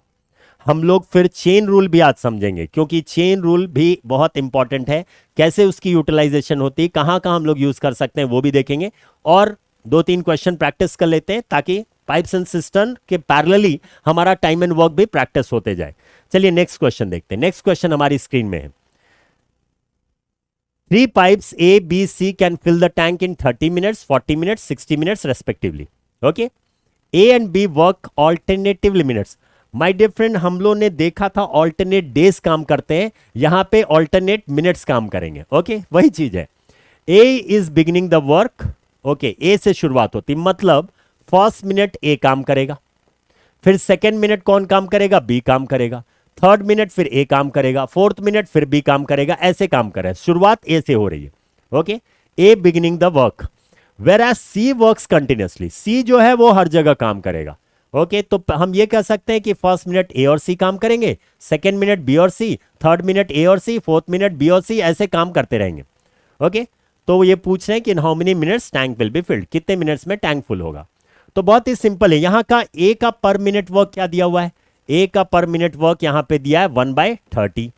हम लोग फिर चेन रूल भी आज समझेंगे, क्योंकि चेन रूल भी बहुत इंपॉर्टेंट है, कैसे उसकी यूटिलाइजेशन होती है, कहां कहां हम लोग यूज कर सकते हैं वो भी देखेंगे। और 2-3 क्वेश्चन प्रैक्टिस कर लेते हैं ताकि पाइप्स एंड सिस्टम के पैरेलली हमारा टाइम एंड वर्क भी प्रैक्टिस होते जाए। चलिए नेक्स्ट क्वेश्चन देखते हैं, नेक्स्ट क्वेश्चन हमारी स्क्रीन में है। 3 pipes A, B, C can fill the tank in 30 minutes, 40 minutes, 60 minutes respectively. Okay. A and B work alternatively minutes. My dear friend, हम लोग ने देखा था alternate days काम करते हैं, यहां पे alternate minutes काम करेंगे. ओके, वही चीज है. A is beginning the work. Okay, A से शुरुआत होती, मतलब फर्स्ट मिनट A काम करेगा, फिर सेकेंड मिनट कौन काम करेगा? B काम करेगा, थर्ड मिनट फिर A काम करेगा, फोर्थ मिनट फिर B काम करेगा, ऐसे काम करें. शुरुआत A से हो रही है. Okay, A beginning the work, whereas C works continuously. C जो है वो हर जगह काम करेगा. ओके, तो हम ये कह सकते हैं कि फर्स्ट मिनट A और C काम करेंगे, सेकेंड मिनट B और C, थर्ड मिनट A और C, फोर्थ मिनट B और C, ऐसे काम करते रहेंगे. ओके, तो ये पूछ रहे हैं कि इन how many minutes tank will be field, कितने मिनट्स में टैंक फुल होगा. तो बहुत ही सिंपल है. यहां का A का पर मिनट वर्क क्या दिया हुआ है? A का पर मिनट वर्क यहां पे दिया है 1/30.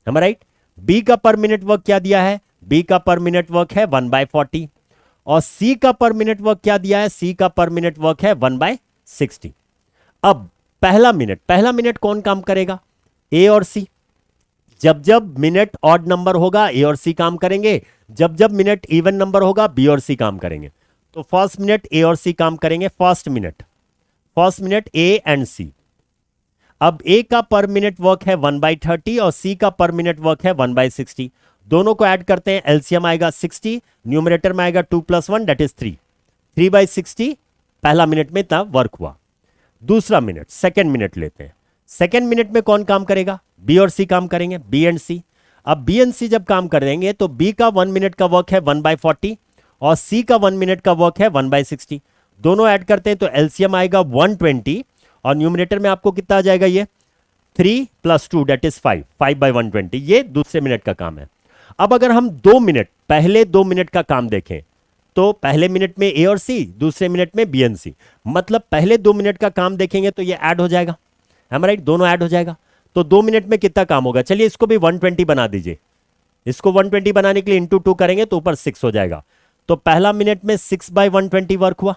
am I right? B का पर मिनट वर्क क्या दिया है? B का पर मिनट वर्क है 1/40. और C का पर मिनट वर्क क्या दिया है? C का पर मिनट वर्क है 1/60. अब पहला मिनट कौन काम करेगा? A और C. जब जब मिनट ऑड नंबर होगा A और C काम करेंगे, जब जब मिनट इवन नंबर होगा B और C काम करेंगे. तो फर्स्ट मिनट A और C काम करेंगे. First minute A and C. अब A का पर मिनट वर्क है 1/30 और C का पर मिनट वर्क है 1/60. दोनों को ऐड करते हैं, एलसीएम आएगा 60, न्यूमरेटर में आएगा 2 + 1 दैट इज 3. 3/60 पहला मिनट में इतना वर्क हुआ. दूसरा मिनट, सेकेंड मिनट लेते हैं. सेकेंड मिनट में कौन काम करेगा? B और C काम करेंगे, B एंड C. अब B एंड C जब काम करेंगे तो B का 1 मिनट का वर्क है 1/40 और C का 1 मिनट का वर्क है 1/60. दोनों ऐड करते हैं तो एलसीएम आएगा 120 और न्यूमरेटर में आपको कितना आ जाएगा? ये 3 + 2 दैट इज 5. 5/120. ये दूसरे मिनट का काम है. अब अगर हम पहले 2 मिनट का काम देखें तो पहले मिनट में A और C, दूसरे मिनट में B एंड C. मतलब पहले 2 मिनट का काम देखेंगे तो ये ऐड हो जाएगा. हम राइट, दोनों ऐड हो जाएगा. तो 2 मिनट में कितना काम होगा? चलिए इसको भी 120 बना दीजिए. इसको 120 बनाने के लिए इंटू 2 करेंगे तो ऊपर 6 हो जाएगा. तो पहला मिनट में 6/120 वर्क हुआ.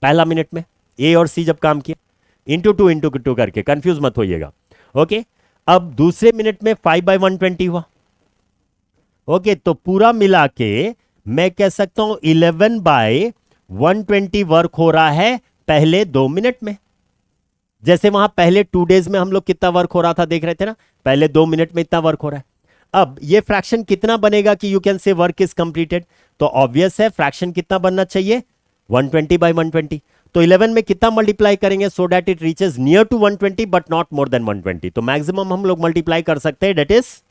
पहला मिनट में A और C जब काम किए, इंटू 2 करके, कंफ्यूज मत होइएगा. ओके, अब दूसरे मिनट में 5/120 हुआ. ओके, तो पूरा मिला के मैं कह सकता हूं 11/120 वर्क हो रहा है पहले 2 मिनट में. जैसे वहां पहले 2 डेज में हम लोग कितना वर्क हो रहा था देख रहे थे ना, पहले 2 मिनट में इतना वर्क हो रहा है. अब ये फ्रैक्शन कितना बनेगा कि you can say work is completed? तो ऑब्वियस है फ्रैक्शन कितना बनना चाहिए? 120/120. तो 11 में कितना मल्टीप्लाई करेंगे so that it reaches near to 120 but not more than 120? तो मैक्सिमम हम लोग मल्टीप्लाई कर सकते हैं, that is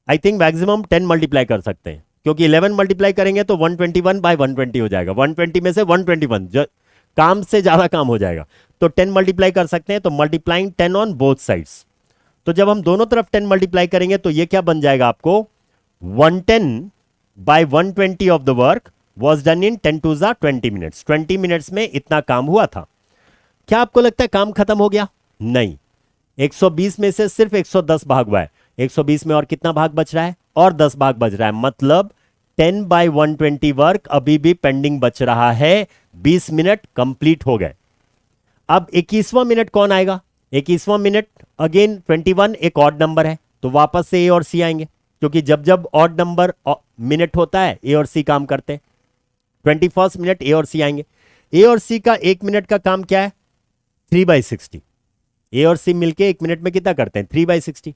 I think maximum 10 multiply कर सकते हैं, क्योंकि 11 मल्टीप्लाई करेंगे तो 121/120 हो जाएगा. 120 में से 121 काम से ज्यादा काम हो जाएगा. तो 10 मल्टीप्लाई कर सकते हैं. तो मल्टीप्लाइंग 10 ऑन बोथ साइड्स. तो जब हम दोनों तरफ 10 मल्टीप्लाई करेंगे तो ये क्या बन जाएगा आपको? 110/120 of the work was done in 10 to the 20 minutes. 20 minutes में इतना काम हुआ था. क्या आपको लगता है काम खत्म हो गया? नहीं. 120 में से सिर्फ 110 भाग हुआ है. 120 में और कितना भाग बच रहा है? और 10 भाग बच रहा है. मतलब 10/120 वर्क अभी भी पेंडिंग बच रहा है. 20 मिनट कंप्लीट हो गए. अब 21वां मिनट कौन आएगा? 21वां मिनट अगेन 21 एक ऑड नंबर है तो वापस से A और C आएंगे, क्योंकि जब जब ऑड नंबर मिनट होता है A और C काम करते हैं. 21st मिनट A और C आएंगे. A और C का 1 मिनट का काम क्या है? 3/60. A और C मिलके 1 मिनट में कितना करते हैं? 3/60.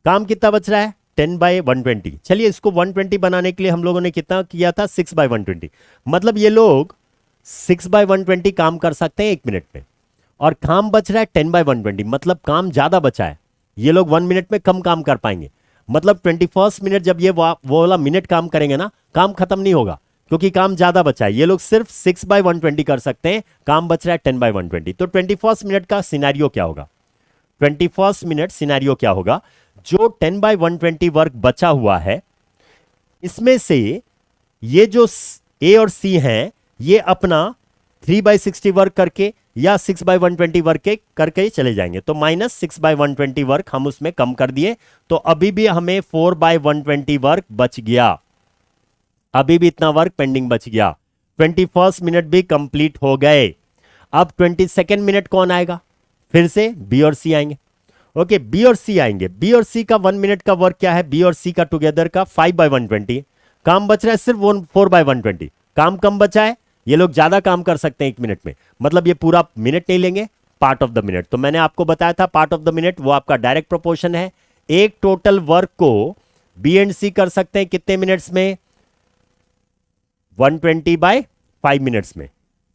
काम कितना बच रहा है? 10/120. चलिए इसको 120 बनाने के लिए हम लोगों ने कितना किया था? 6/120. मतलब ये लोग 6/120 काम कर सकते हैं 1 मिनट में, और काम बच रहा है 10/120. मतलब काम ज्यादा बचा है. ये लोग 1 मिनट में कम काम कर पाएंगे. मतलब 21st मिनट जब ये वो वाला मिनट काम करेंगे ना, काम खत्म नहीं होगा, क्योंकि काम ज्यादा बचा है. ये लोग सिर्फ 6/120 कर सकते हैं, काम बच रहा है 10/120. तो 21st मिनट का सिनेरियो क्या होगा? 21st मिनट सिनेरियो क्या होगा? जो 10/120 वर्क बचा हुआ है, इसमें से ये जो A और C हैं, ये अपना 3/60 वर्क करके या 6/120 वर्क करके चले जाएंगे. तो -6/120 वर्क हम उसमें कम कर दिए, तो अभी भी हमें 4/120 वर्क बच गया. अभी भी इतना वर्क पेंडिंग बच गया. 21st मिनट भी कंप्लीट हो गए. अब 22nd मिनट कौन आएगा? फिर से B और C आएंगे. ओके, बी और सी आएंगे। बी और सी का 1 मिनट का वर्क क्या है, बी और सी का टुगेदर का 5/120। काम बच रहा है सिर्फ 4/120। काम कम बचा है, ये लोग ज्यादा काम कर सकते हैं 1 मिनट में, मतलब ये पूरा मिनट नहीं लेंगे, पार्ट ऑफ द मिनट। तो मैंने आपको बताया था पार्ट ऑफ द मिनट वो आपका डायरेक्ट प्रोपोर्शन है। एक टोटल वर्क को बी एंड सी कर सकते हैं कितने मिनट्स में, 120/5 मिनट्स में।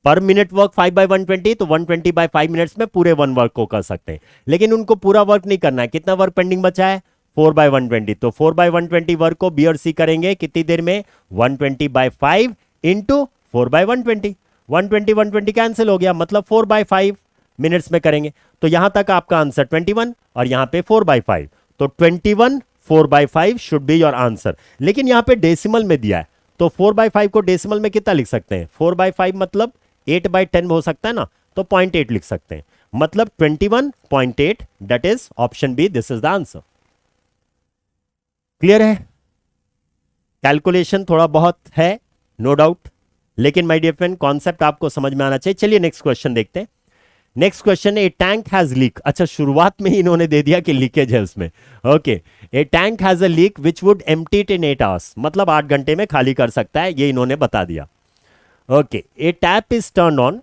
पर मिनट वर्क 5/120, तो 120/5 मिनट्स में पूरे वन वर्क को कर सकते हैं। लेकिन उनको पूरा वर्क नहीं करना है, कितना वर्क पेंडिंग बचा है, 4/120। तो 4/120 वर्क को बी और सी करेंगे कितनी देर में, 120/5 इंटू 4/120। 120 कैंसिल हो गया, मतलब 4/5 मिनट्स में करेंगे। तो यहां तक आपका आंसर 21 और यहां पे 4/5, तो 21 4/5 शुड बी योर आंसर। लेकिन यहां पे डेसिमल में दिया है, तो 4/5 को डेसिमल में कितना लिख सकते हैं, 4/5 मतलब 8/10 हो सकता है ना, तो 0.8 लिख सकते हैं, मतलब 21.8, that is option B, this is the answer. Clear है? कैलकुलेशन थोड़ा बहुत है, नो डाउट, लेकिन माय डियर फ्रेंड कॉन्सेप्ट आपको समझ में आना चाहिए। चलिए नेक्स्ट क्वेश्चन देखते हैं। नेक्स्ट क्वेश्चन है, ए टैंक हैज लीक। अच्छा, शुरुआत में ही इन्होंने दे दिया कि लीकेज है उसमें। Okay, A tank has a leak which would empty it in 8 hours, मतलब 8 घंटे में खाली कर सकता है, ये इन्होंने बता दिया। Okay, A tap is turn on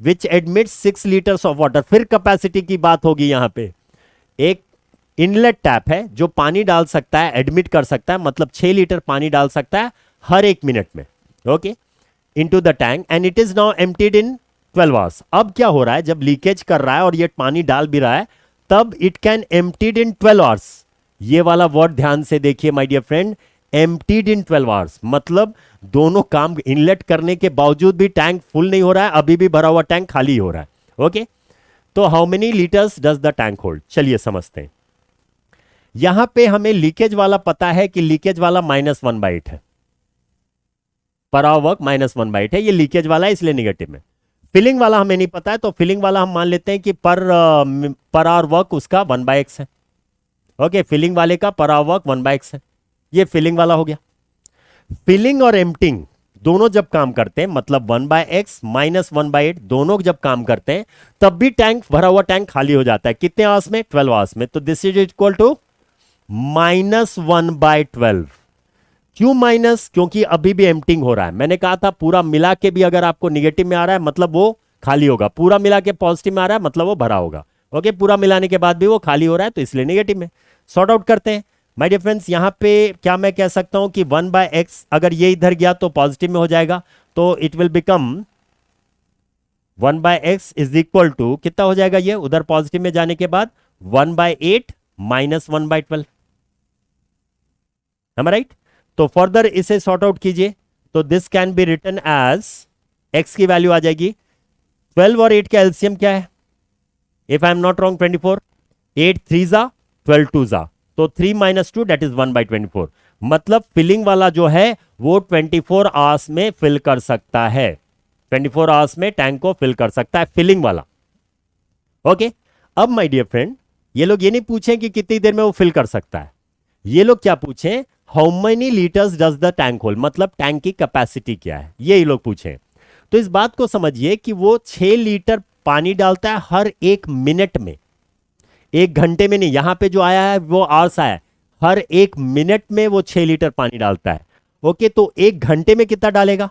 which admits 6 litres of water. फिर कैपेसिटी की बात होगी यहां पे। एक इनलेट टैप है जो पानी डाल सकता है, एडमिट कर सकता है, मतलब 6 लीटर पानी डाल सकता है हर 1 मिनट में। Okay, into the tank and it is now emptied in 12 hours. अब क्या हो रहा है, जब लीकेज कर रहा है और ये पानी डाल भी रहा है, तब it can emptied in 12 hours. ये वाला वर्ड ध्यान से देखिए my dear friend, emptied in 12 hours, मतलब दोनों काम इनलेट करने के बावजूद भी टैंक फुल नहीं हो रहा है, अभी भी भरा हुआ टैंक खाली हो रहा है। ओके, तो how many litres does the tank hold, चलिए समझते हैं। यहां पे हमें लीकेज वाला पता है कि लीकेज वाला -1/8 है, पर आवर वर्क -1/8 है, ये लीकेज वाला है इसलिए नेगेटिव में। फिलिंग वाला हमें नहीं पता है, तो फिलिंग वाला हम मान लेते हैं कि पर आवर वर्क उसका 1/x है। ओके, फिलिंग वाले का पर आवर वर्क 1/x है, ये फिलिंग वाला हो गया। फिलिंग और एम्प्टिंग दोनों जब काम करते हैं, मतलब 1/x -1/8 दोनों जब काम करते हैं, तब भी टैंक भरा हुआ टैंक खाली हो जाता है कितने आवर्स में, 12 आवर्स में। तो दिस इज इक्वल टू -1/12। क्यों माइनस, क्योंकि अभी भी एम्प्टिंग हो रहा है। मैंने कहा था पूरा मिला के भी अगर आपको निगेटिव में आ रहा है मतलब वो खाली होगा, पूरा मिला के पॉजिटिव में आ रहा है मतलब वो भरा होगा। ओके, पूरा मिलाने के बाद भी वो खाली हो रहा है तो इसलिए निगेटिव में। सॉर्ट आउट करते हैं माय डियर फ्रेंड्स। यहां पे क्या मैं कह सकता हूं कि 1/x अगर ये इधर गया तो पॉजिटिव में हो जाएगा, तो it will become 1/x is equal to कितना हो जाएगा, ये उधर पॉजिटिव में जाने के बाद 1/8 -1/12। am I right? तो फर्दर इसे सॉर्ट आउट कीजिए, तो this can be written as x की वैल्यू आ जाएगी 12 और 8 का एलसीएम क्या है, if I am not wrong 24, 8 3 जा 12 2 जा, तो 3 - 2 दैट इज 1/24। मतलब फिलिंग वाला जो है वो 24 आवर्स में फिल कर सकता है, 24 आवर्स में टैंक को फिल कर सकता है फिलिंग वाला। ओके, अब माय डियर फ्रेंड ये लोग ये नहीं पूछें कि कितनी देर में वो फिल कर सकता है, ये लोग क्या पूछें, how many litres does the tank hold, मतलब टैंक की कैपेसिटी क्या है, ये लोग पूछें। तो इस बात को समझिए कि वो 6 लीटर पानी डालता है हर 1 मिनट में, 1 घंटे में नहीं। यहां पे जो आया है वो आवर्स आया है, हर 1 मिनट में वो 6 लीटर पानी डालता है। ओके, तो 1 घंटे में कितना डालेगा,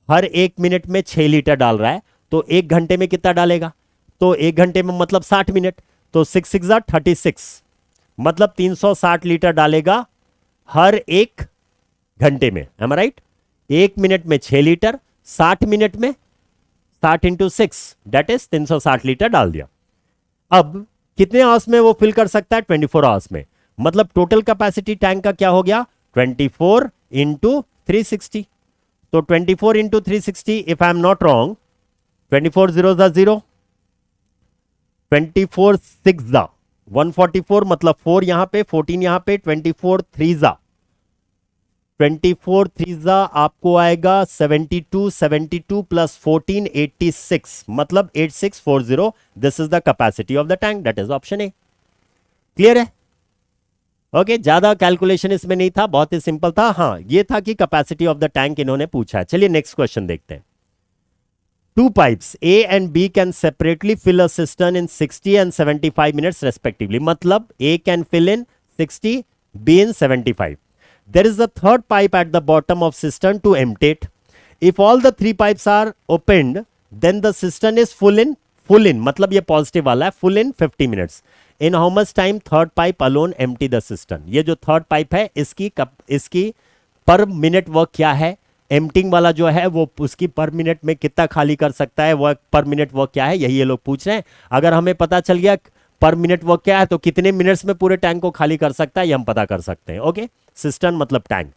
हर 1 मिनट में 6 लीटर डाल रहा है, तो 1 घंटे में कितना डालेगा, तो 1 घंटे में मतलब 60 मिनट, तो 6 6 36, मतलब 360 लीटर डालेगा हर 1 घंटे में। एम आई राइट? 1 मिनट में 6 लीटर, 60 मिनट में 60 इंटू 6 दैट इज 360 लीटर डाल दिया। अब कितने आवर्स में वो फिल कर सकता है, 24 आवर्स में। मतलब टोटल कैपेसिटी टैंक का क्या हो गया, 24 इंटू 360। तो 24 into 360, if I am not wrong, 24 0 0, 24 6 144, मतलब 4 यहां पे 14 यहां पे, 24 3 आपको आएगा 72, 72 प्लस 14 86, मतलब 8640। This is the capacity of the tank, that is option A. Clear है? ओके, ज्यादा कैलकुलेशन इसमें नहीं था, बहुत ही सिंपल था। हाँ, ये था कि कैपेसिटी ऑफ द टैंक इन्होंने पूछा है। चलिए नेक्स्ट क्वेश्चन देखते हैं। Two pipes A and B can separately fill a cistern in 60 and 75 minutes respectively. मतलब A can fill in 60, B in 75. There is a third pipe at the bottom of cistern to empty it. If all the three pipes are opened, then the cistern is full in मतलब ये positive वाला है, full in 50 minutes. In how much time third pipe alone empty the cistern? ये जो third pipe है इसकी पर minute work क्या है, एम्प्टिंग वाला जो है वो उसकी पर मिनट में कितना खाली कर सकता है, वर्क पर मिनट वर्क क्या है, यही ये लोग पूछ रहे हैं. अगर हमें पता चल गया पर मिनट वर्क क्या है तो कितने मिनट्स में पूरे टैंक को खाली कर सकता है ये हम पता कर सकते हैं. ओके, सिस्टर्न मतलब टैंक.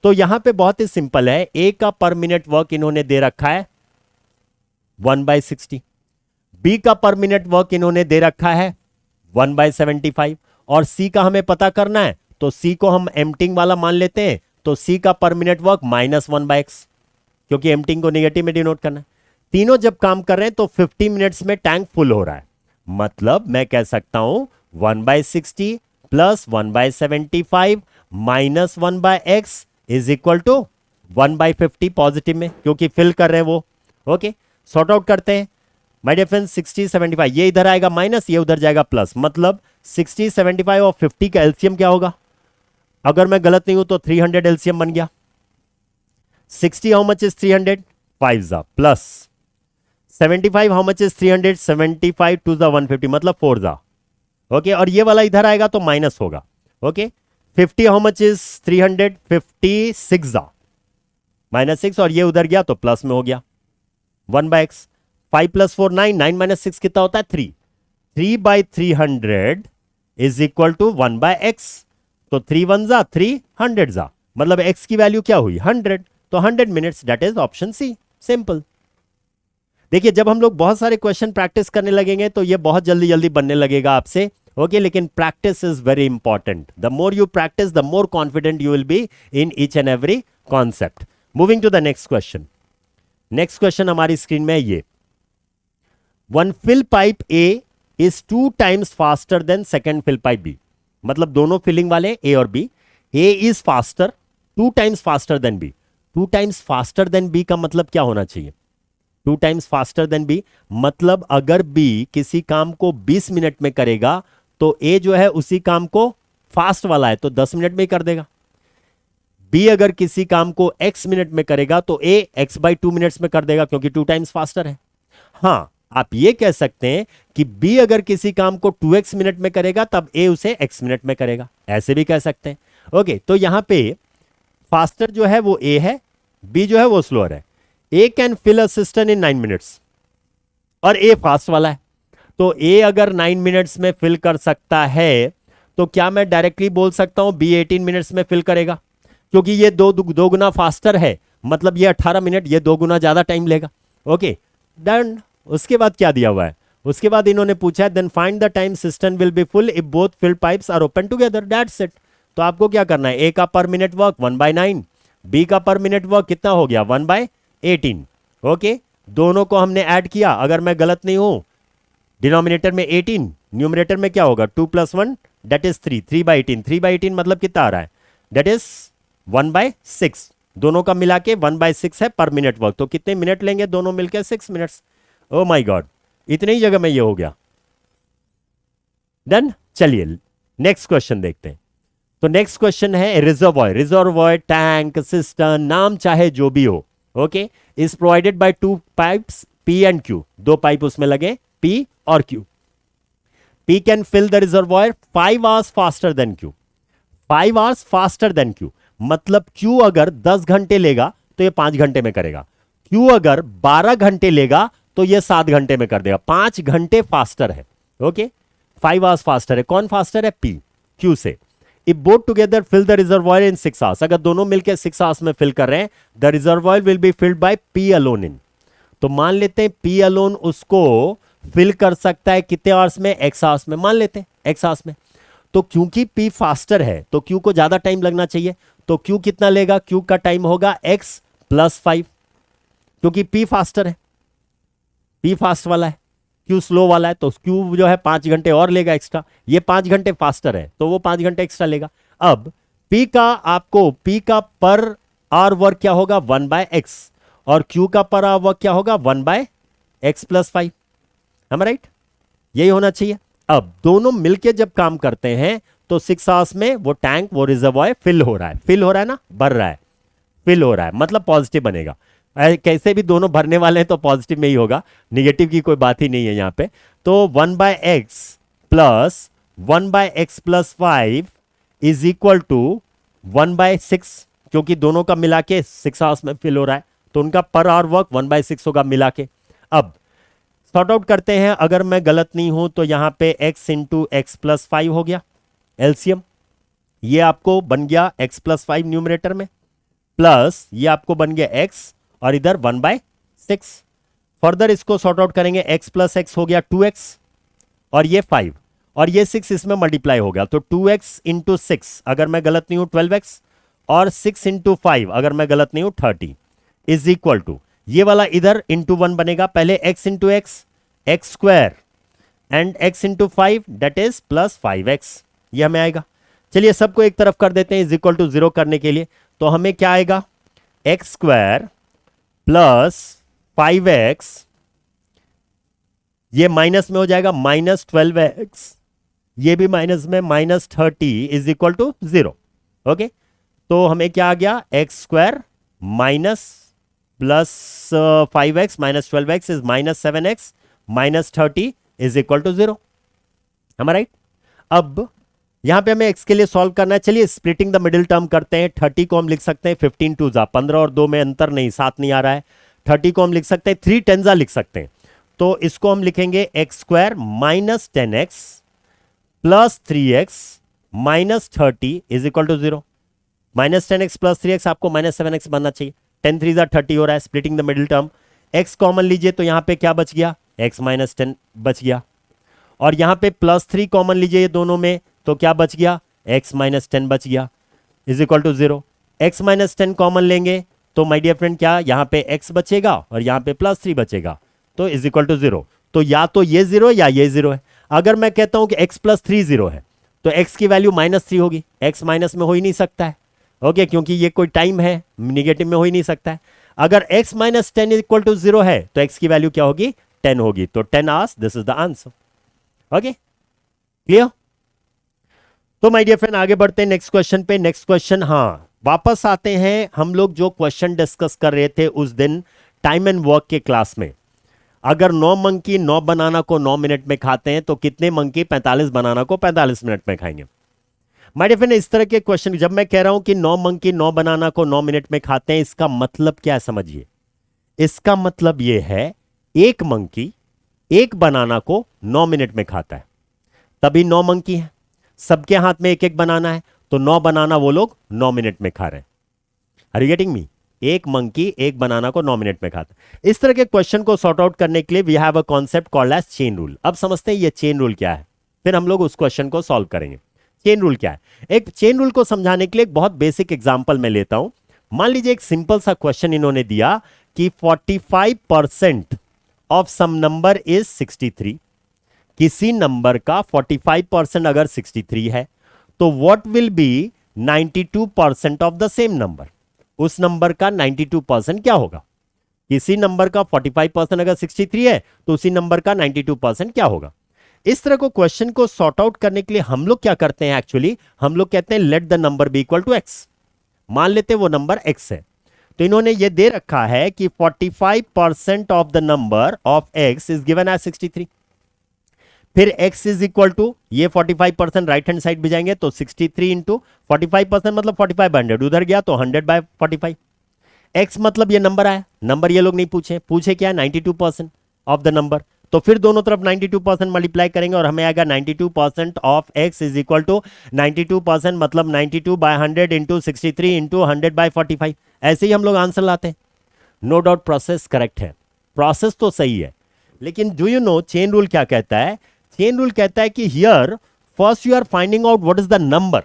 तो यहां पे बहुत ही सिंपल है, ए का पर मिनट वर्क इन्होंने दे रखा है 1/60, बी का पर मिनट वर्क इन्होंने दे रखा है 1/75 और सी का हमें पता करना है तो सी को हम एम्प्टिंग वाला मान लेते हैं. तो सी का पर मिनट वर्क -1/x क्योंकि एम्प्टिंग को नेगेटिव में डिनोट करना है. तीनों जब काम कर रहे हैं तो 50 मिनट्स में टैंक फुल हो रहा है. मतलब मैं कह सकता हूं 1/60 plus 1/75 minus 1/x is equal to 1/50 positive में क्योंकि फिल कर रहे हैं वो. ओके, सॉर्ट आउट करते हैं माय डियर फ्रेंड्स. 60 75 ये इधर आएगा माइनस, ये उधर जाएगा प्लस. मतलब 60 75 और 50 का एलसीएम क्या होगा, अगर मैं गलत नहीं हूं तो 300 एलसीएम बन गया. 60 हाउ मच इज 300, 5 जा प्लस 75 हाउ मच इज 300, 75 2 जा 150 मतलब 4 जा. ओके, और ये वाला इधर आएगा तो माइनस होगा. ओके, 50 हाउ मच इज 300, 56 जा -6 और ये उधर गया तो प्लस में हो गया 1/x. 5 + 4 9, 9 - 6 कितना होता है 3. 3/300 इज इक्वल टू 1/x. तो 3 1 जा 3, 100 जा मतलब x की वैल्यू क्या हुई 100. तो 100 minutes, that is option C. Simple. देखिए जब हम लोग बहुत सारे क्वेश्चन प्रैक्टिस करने लगेंगे तो ये बहुत जल्दी जल्दी बनने लगेगा आपसे. ओके, लेकिन practice is very important. The more you practice the more confident you will be in each and every concept. Moving to the next question. Next question हमारी स्क्रीन में है ये. One fill pipe A is 2 times faster than second fill pipe B. मतलब दोनों filling वाले A और B. A is faster 2 times faster than B. 2 times faster than B का मतलब क्या होना चाहिए, 2 times फास्टर देन बी मतलब अगर बी किसी काम को 20 मिनट में करेगा तो ए जो है उसी काम को फास्ट वाला है तो 10 मिनट में ही कर देगा. बी अगर किसी काम को x मिनट में करेगा तो ए x/2 मिनट्स में कर देगा क्योंकि 2 times फास्टर है. हाँ, आप ये कह सकते हैं कि B अगर किसी काम को 2x मिनट में करेगा तब A उसे x मिनट में करेगा, ऐसे भी कह सकते हैं. ओके, तो यहां पे फास्टर जो है वो A है, B जो है वो स्लोअर है. A can fill a cistern in 9 minutes और A फास्ट वाला है. तो A अगर 9 मिनट्स में फिल कर सकता है तो क्या मैं डायरेक्टली बोल सकता हूं B 18 मिनट्स में फिल करेगा क्योंकि ये दो गुना फास्टर है. मतलब ये 18 मिनट, ये 2 गुना ज्यादा टाइम लेगा. Okay done. उसके बाद क्या दिया हुआ है, उसके बाद इन्होंने पूछा है then find the time cistern will be full if both filled pipes are open together. That's it. तो आपको क्या करना है, ए का पर मिनट वर्क 1/9, बी का पर मिनट वर्क कितना हो गया 1/18. ओके, दोनों को हमने ऐड किया. अगर मैं गलत नहीं हूं डिनोमिनेटर में 18, न्यूमरेटर में क्या होगा 2 + 1 दैट इज 3. 3/18, 3/18 मतलब कितना आ रहा है दैट इज 1/6. दोनों का मिला के 1/6 है पर मिनट वर्क. तो कितने मिनट लेंगे दोनों मिलकर 6 मिनट्स. ओ माय गॉड, इतनी ही जगह में ये हो गया. डन. चलिए नेक्स्ट क्वेश्चन देखते हैं. तो नेक्स्ट क्वेश्चन है रिजर्वॉयर. रिजर्वॉयर, टैंक, सिस्टर्न, नाम चाहे जो भी हो. Okay, is provided by 2 pipes P and Q. 2 pipe उसमें लगे P और Q. P can fill the reservoir 5 hours faster than Q. 5 hours faster than Q मतलब Q अगर 10 घंटे लेगा तो ये 5 घंटे में करेगा. Q अगर 12 घंटे लेगा तो ये 7 घंटे में कर देगा. 5 घंटे फास्टर है. ओके, 5 hours फास्टर है. कौन फास्टर है, P Q से. If both together fill the reservoir in 6 hours, अगर दोनों मिलकर 6 hours में फिल कर रहे हैं the reservoir will be filled bye P alone in. तो मान लेते हैं P अलोन उसको फिल कर सकता है कितने आवर्स में, x hours में. मान लेते हैं x hours में. तो क्योंकि P फास्टर है तो Q को ज्यादा टाइम लगना चाहिए. तो Q कितना लेगा, Q का टाइम होगा x + 5 क्योंकि P फास्टर है, P फास्ट वाला है, Q स्लो वाला है. तो Q जो है 5 घंटे और लेगा एक्स्ट्रा. ये 5 घंटे फास्टर है तो वो 5 घंटे एक्स्ट्रा लेगा. अब P का पर आवर वर्क क्या होगा 1/x और Q का पर आवर वर्क क्या होगा x प्लस 5, है राइट? यही होना चाहिए। अब दोनों मिलके जब काम करते हैं तो 6 आवर्स में वो टैंक, वो रिजर्वॉयर फिल हो रहा है, फिल हो रहा है ना, भर रहा है, फिल हो रहा है, मतलब पॉजिटिव बनेगा। कैसे भी दोनों भरने वाले हैं तो पॉजिटिव में ही होगा, निगेटिव की कोई बात ही नहीं है यहां पे। तो 1/x plus 1/x plus 5 is equal to 1/6, क्योंकि दोनों का मिला के 6 आवर्स में फिल हो रहा है, तो उनका पर आवर वर्क 1/6 होगा मिला के। अब सॉर्ट आउट करते हैं, अगर मैं गलत नहीं हूं तो यहां पे x इंटू एक्स प्लस 5 हो गया एलसीएम, ये आपको बन गया x प्लस 5 न्यूमरेटर में, प्लस ये आपको बन गया x और इधर 1/6। फर्दर इसको सॉर्ट आउट करेंगे, x प्लस एक्स हो गया 2x और ये 5 और ये 6 इसमें मल्टीप्लाई हो गया, तो 2x इंटू 6 अगर मैं गलत नहीं हूं 12x और 6 इंटू 5 अगर मैं गलत नहीं हूं 30 इज इक्वल टू, ये वाला इधर इंटू 1 बनेगा, पहले x into x, x square and x into 5 that is plus 5x, ये हमें आएगा। चलिए सबको एक तरफ कर देते हैं इज इक्वल टू 0 करने के लिए, तो हमें क्या आएगा, एक्स स्क्वायर प्लस 5x, ये माइनस में हो जाएगा -12x, ये भी माइनस में -30 इज इक्वल टू 0। ओके, तो हमें क्या आ गया, x square minus plus 5x minus 12x is -7x minus 30 is equal to 0, हम राइट? अब यहां पे हमें x के लिए सॉल्व करना है। चलिए स्प्लिटिंग द मिडिल टर्म करते हैं। 30 को हम लिख सकते हैं 15 टू जा 15 और 2 में अंतर नहीं, 7 नहीं आ रहा है। 30 को हम लिख सकते हैं 3 10 लिख सकते हैं, तो इसको हम लिखेंगे x square minus 10x plus 3x minus 30 is equal to 0। Minus 10x plus 3x आपको -7x बनना चाहिए। 10 3 30 हो रहा है, splitting the middle term, x common लीजिए तो यहां पे क्या बच गया, x माइनस 10 बच गया, और यहां पे प्लस 3 कॉमन लीजिए ये दोनों में तो क्या बच गया, x माइनस 10 बच गया is equal to 0। x minus 10 common लेंगे तो माय डियर फ्रेंड क्या, यहां पे x बचेगा और यहां पे प्लस 3 बचेगा, तो इज इक्वल टू 0। तो या तो ये 0 या ये 0 है। अगर मैं कहता हूं कि x प्लस 3 0 है तो x की वैल्यू -3 होगी, x माइनस में हो ही नहीं सकता है, ओके, क्योंकि ये कोई टाइम है, निगेटिव में हो ही नहीं सकता है। अगर x माइनस 10 इक्वल टू 0 है तो x की वैल्यू क्या होगी, 10 होगी, तो 10 hours, this is the answer. Okay, clear? तो माय डियर फ्रेंड आगे बढ़ते हैं नेक्स्ट क्वेश्चन पे। नेक्स्ट क्वेश्चन, हाँ वापस आते हैं हम लोग जो क्वेश्चन डिस्कस कर रहे थे उस दिन टाइम एंड वर्क के क्लास में। अगर 9 मंकी 9 बनाना को 9 मिनट में खाते हैं तो कितने मंकी 45 बनाना को 45 मिनट में खाएंगे? माय डियर फ्रेंड इस तरह के क्वेश्चन, जब मैं कह रहा हूं कि 9 मंकी 9 बनाना को 9 मिनट में खाते हैं, इसका मतलब क्या है समझिए। इसका मतलब यह है एक मंकी एक बनाना को 9 मिनट में खाता है, तभी 9 मंकी है, सबके हाथ में एक एक बनाना है, तो 9 बनाना वो लोग 9 मिनट में खा रहे हैं। Are you getting me? एक मंकी एक बनाना को 9 मिनट में खाता है। इस तरह के क्वेश्चन को सॉर्ट आउट करने के लिए we have a concept called as chain rule. अब समझते हैं ये चेन रूल क्या है, फिर हम लोग उस क्वेश्चन को सॉल्व करेंगे। चेन रूल क्या है? एक चेन रूल को समझाने के लिए एक बहुत बेसिक एग्जांपल मैं लेता हूं। मान लीजिए एक सिंपल सा क्वेश्चन इन्होंने दिया कि 45% ऑफ सम नंबर इज 63। किसी नंबर का 45% अगर 63 है तो what will be 92% of the same number. उस नंबर का 92% क्या होगा? किसी नंबर का 45% अगर 63 है तो उसी नंबर का 92% क्या होगा? इस तरह को क्वेश्चन को सॉर्ट आउट करने के लिए हम लोग क्या करते हैं, एक्चुअली हम लोग कहते हैं let the number be equal to x. मान लेते हैं वो नंबर एक्स है, तो इन्होंने ये दे रखा है कि 45% of the number of x is given as 63। फिर x इज इक्वल टू, ये 45% राइट हैंड साइड भी जाएंगे तो 63 इंटू 45% मतलब 45/100, उधर गया तो 100/45। x मतलब ये नंबर आया, नंबर ये लोग नहीं पूछे क्या, 92% ऑफ द नंबर, तो फिर दोनों तरफ 92% मल्टीप्लाई करेंगे और हमें आएगा 92% of x is equal to 92% मतलब 92/100 इंटू 63 इंटू 100/45। ऐसे ही हम लोग आंसर लाते हैं। नो डाउट प्रोसेस करेक्ट है, प्रोसेस तो सही है, लेकिन do you know chain rule क्या कहता है? चेन रूल कहता है कि here first you are finding out what is the number,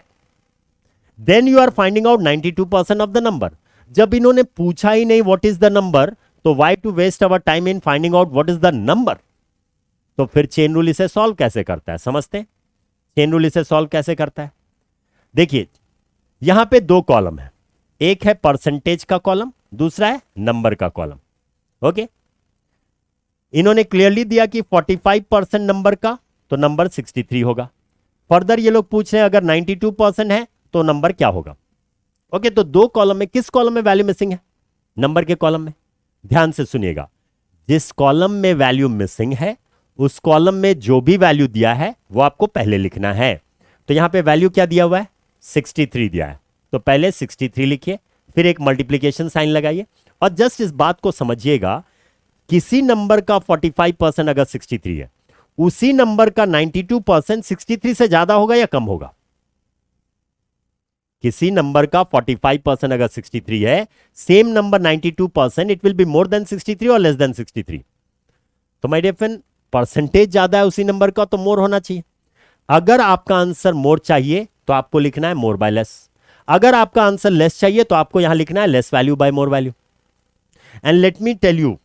then you are finding out 92% of the number. जब इन्होंने पूछा ही नहीं व्हाट इज द नंबर, तो why to waste our time in finding out what is the number? तो फिर chain rule इसे solve कैसे करता है, समझते हैं चेन रूल इसे सॉल्व कैसे करता है। देखिए यहां पे 2 कॉलम है, एक है परसेंटेज का कॉलम, दूसरा है नंबर का कॉलम। ओके, इन्होंने क्लियरली दिया कि 45% नंबर का, तो नंबर 63 होगा। फर्दर ये लोग पूछ रहे हैं अगर 92% है तो नंबर क्या होगा। ओके, तो दो कॉलम में, किस कॉलम में वैल्यू मिसिंग है? नंबर के कॉलम में। ध्यान से सुनिएगा, जिस कॉलम में वैल्यू मिसिंग है उस कॉलम में जो भी वैल्यू दिया है वो आपको पहले लिखना है। तो यहां पे वैल्यू क्या दिया हुआ है? 63 दिया है, तो पहले 63 लिखिए, फिर एक मल्टीप्लीकेशन साइन लगाइए। और जस्ट इस बात को समझिएगा, किसी नंबर का 45% अगर 63 है, उसी नंबर का 92% 63 से ज्यादा होगा या कम होगा? किसी नंबर का 45% अगर 63 है, same number 92%, it will be more than 63 और लेस देन 63। तो माय डियर फ्रेंड, परसेंटेज ज्यादा है उसी नंबर का तो मोर होना चाहिए। अगर आपका आंसर मोर चाहिए तो आपको लिखना है मोर बाय लेस। अगर आपका आंसर लेस चाहिए तो आपको यहां लिखना है less value by more value. And let me tell you,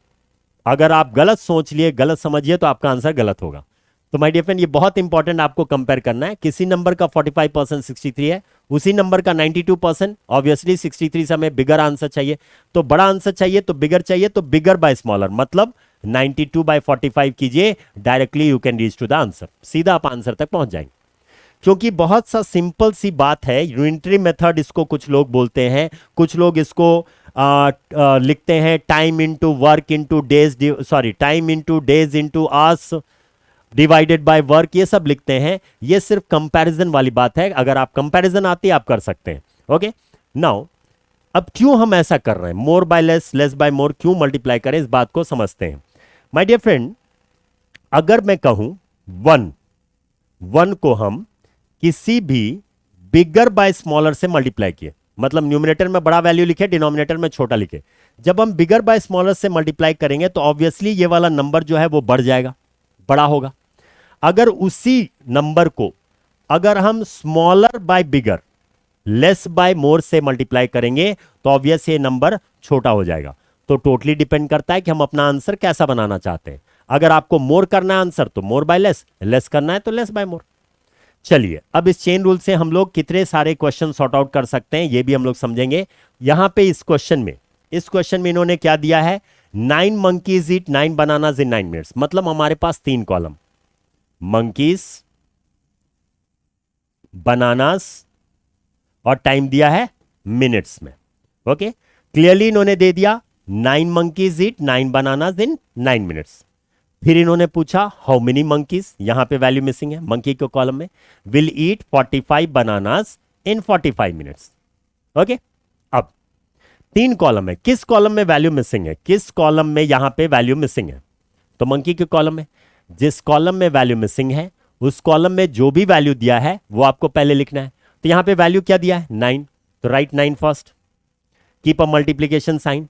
अगर आप गलत सोच लिए, गलत समझिए, तो आपका आंसर गलत होगा। तो माय डियर फ्रेंड, ये बहुत इंपॉर्टेंट आपको कंपेयर करना है। किसी नंबर का 45% 63 है, उसी नंबर का 92%, ऑब्वियसली 63 से हमें बिगर आंसर चाहिए, तो बड़ा आंसर चाहिए तो बिगर चाहिए, तो बिगर बाय स्मॉलर, मतलब 92/45 कीजिए, directly you can reach to the answer, सीधा आप आंसर तक पहुंच जाएंगे। क्योंकि बहुत सा सिंपल सी बात है, यूनिटरी मेथड इसको कुछ लोग बोलते हैं, कुछ लोग इसको लिखते हैं time into work into days, sorry time into days into hours divided by work, ये सब लिखते हैं। ये सिर्फ कंपैरिजन वाली बात है, अगर आप कंपैरिजन आती है आप कर सकते हैं। ओके, नाउ अब क्यों हम ऐसा कर रहे हैं, more by less, less by more क्यों मल्टीप्लाई करें, इस बात को समझते हैं। माय डियर फ्रेंड, अगर मैं कहूं वन को हम किसी भी बिगर बाय स्मॉलर से मल्टीप्लाई किए, मतलब न्यूमिनेटर में बड़ा वैल्यू लिखे, डिनोमिनेटर में छोटा लिखे, जब हम बिगर बाय स्मॉलर से मल्टीप्लाई करेंगे तो ऑब्वियसली ये वाला नंबर जो है वो बढ़ जाएगा, बड़ा होगा। अगर उसी नंबर को अगर हम smaller by bigger, less by more से मल्टीप्लाई करेंगे तो ऑब्वियस ये नंबर छोटा हो जाएगा। तो टोटली डिपेंड करता है कि हम अपना आंसर कैसा बनाना चाहते हैं। अगर आपको मोर करना है आंसर तो मोर बाय लेस, लेस करना है तो लेस बाय मोर। चलिए, अब इस चेन रूल से हम लोग कितने सारे क्वेश्चन सॉर्ट आउट कर सकते हैं ये भी हम लोग समझेंगे। यहां पे इस क्वेश्चन में इन्होंने क्या दिया है, 9 monkeys eat 9 bananas in 9 minutes, मतलब हमारे पास 3 कॉलम, मंकीज, बनानास और टाइम दिया है मिनट्स में। ओके, क्लियरली इन्होंने दे दिया 9 monkeys eat 9 bananas in 9 minutes। फिर इन्होंने पूछा हाउ मेनी मंकीज, यहां पे वैल्यू मिसिंग है मंकी के कॉलम में, will eat 45 bananas in 45 minutes. Okay, अब 3 कॉलम है, किस कॉलम में वैल्यू मिसिंग है, किस कॉलम में यहां पे वैल्यू मिसिंग है? तो मंकी के कॉलम में। जिस कॉलम में वैल्यू मिसिंग है उस कॉलम में जो भी वैल्यू दिया है वो आपको पहले लिखना है। तो यहां पे वैल्यू क्या दिया है? 9, तो write 9 first, keep a multiplication sign.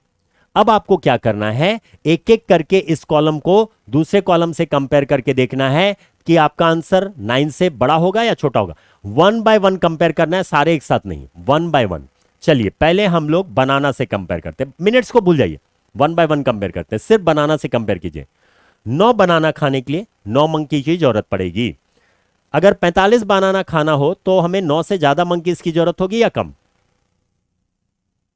अब आपको क्या करना है, एक एक करके इस कॉलम को दूसरे कॉलम से कंपेयर करके देखना है कि आपका आंसर 9 से बड़ा होगा या छोटा होगा। 1 by 1 कंपेयर करना है, सारे एक साथ नहीं, 1 by 1। चलिए, पहले हम लोग बनाना से कंपेयर करते हैं, मिनट्स को भूल जाइए, 1 by 1 कंपेयर करते हैं, सिर्फ बनाना से कंपेयर कीजिए। 9 बनाना खाने के लिए 9 मंकी की जरूरत पड़ेगी। अगर 45 बनाना खाना हो तो हमें 9 से ज्यादा मंकीज की जरूरत होगी या कम?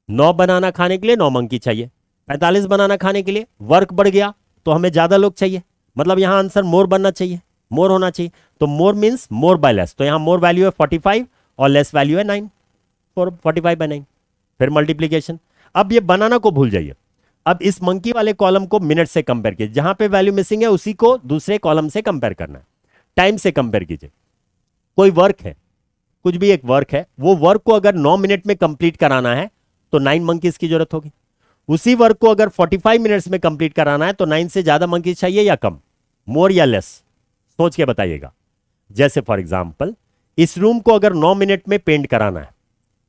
9 बनाना खाने के लिए 9 मंकी चाहिए, 45 बनाना खाने के लिए वर्क बढ़ गया तो हमें ज्यादा लोग चाहिए, मतलब यहां आंसर मोर बनना चाहिए, मोर होना चाहिए। तो मोर मींस मोर बाय लेस, तो यहां मोर वैल्यू है 45 और लेस वैल्यू है 9, 45/9। फिर मल्टीप्लीकेशन। अब ये बनाना को भूल जाइए, अब इस मंकी वाले कॉलम को मिनट से कंपेयर कीजिए, जहां पे वैल्यू मिसिंग है उसी को दूसरे कॉलम से कंपेयर करना है। टाइम से कंपेयर कीजिए, कोई वर्क है, कुछ भी एक वर्क है, वो वर्क को अगर 9 मिनट में कंप्लीट कराना है तो 9 मंकीज की जरूरत होगी। उसी वर्क को अगर 45 मिनट्स में कंप्लीट कराना है तो 9 से ज्यादा मंकीज चाहिए या कम, मोर या लेस, सोच के बताइएगा। जैसे फॉर एग्जांपल, इस रूम को अगर 9 मिनट में पेंट कराना है,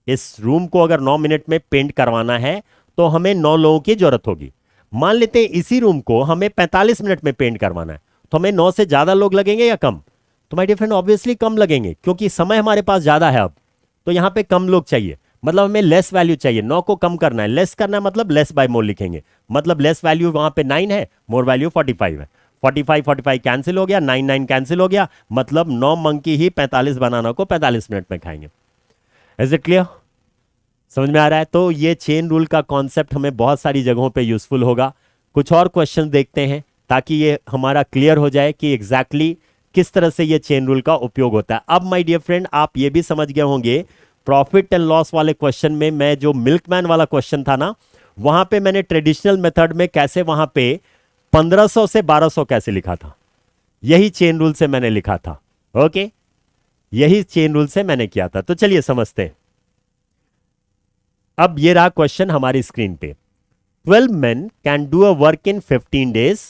इस रूम को अगर 9 मिनट में पेंट करवाना है तो हमें 9 लोगों की जरूरत होगी। मान लेते हैं इसी रूम को हमें 45 मिनट में पेंट करवाना है, तो हमें 9 से ज्यादा लोग लगेंगे या कम? तो माय डियर फ्रेंड, ऑब्वियसली कम लगेंगे, क्योंकि समय हमारे पास ज्यादा है अब, तो यहां पे कम लोग चाहिए, मतलब हमें लेस वैल्यू चाहिए। 9 को कम करना है, लेस करना है, मतलब लेस बाय मोर लिखेंगे, मतलब लेस वैल्यू वहां पे 9 है, मोर वैल्यू 45 है। 45 कैंसिल हो गया, 9 कैंसिल हो गया, मतलब 9 मंकी ही 45 बनाना को 45 मिनट में खाएंगे। Is it clear? समझ में आ रहा है? तो ये चेन रूल का कॉन्सेप्ट हमें बहुत सारी जगहों पे यूजफुल होगा। कुछ और क्वेश्चन देखते हैं ताकि ये हमारा क्लियर हो जाए कि एग्जैक्टली किस तरह से ये चेन रूल का उपयोग होता है। अब माय डियर फ्रेंड, आप ये भी समझ गए होंगे प्रॉफिट एंड लॉस वाले क्वेश्चन में, मैं जो मिल्कमैन वाला क्वेश्चन था ना, वहां पे मैंने ट्रेडिशनल मेथड में कैसे वहां पे 1500 से 1200 कैसे लिखा था, यही चेन रूल से मैंने लिखा था। ओके, यही चेन रूल से मैंने किया था। तो चलिए समझते हैं। अब ये रहा क्वेश्चन हमारी स्क्रीन पे। 12 men can do a work in 15 days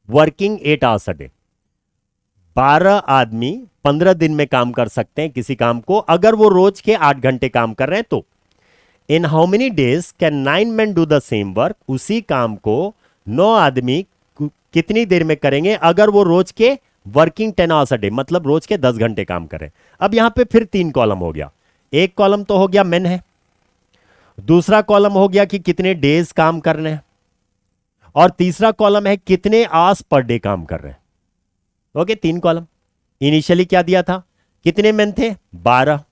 working 8 hours a day। 12 आदमी 15 दिन में काम कर सकते हैं किसी काम को, अगर वो रोज के 8 घंटे काम कर रहे हैं तो। इन how many days can 9 men do the same work. उसी काम को 9 आदमी कितनी देर में करेंगे अगर वो रोज के वर्किंग 10 आवर्स अ डे, मतलब रोज के 10 घंटे काम करें। अब यहां पे फिर 3 कॉलम हो गया। एक कॉलम तो हो गया मेन है, दूसरा कॉलम हो गया कि कितने डेज काम करने हैं, और तीसरा कॉलम है कितने आवर्स पर डे काम कर रहे हैं। Okay, 3 column. इनिशियली क्या दिया था, कितने मेन थे 12,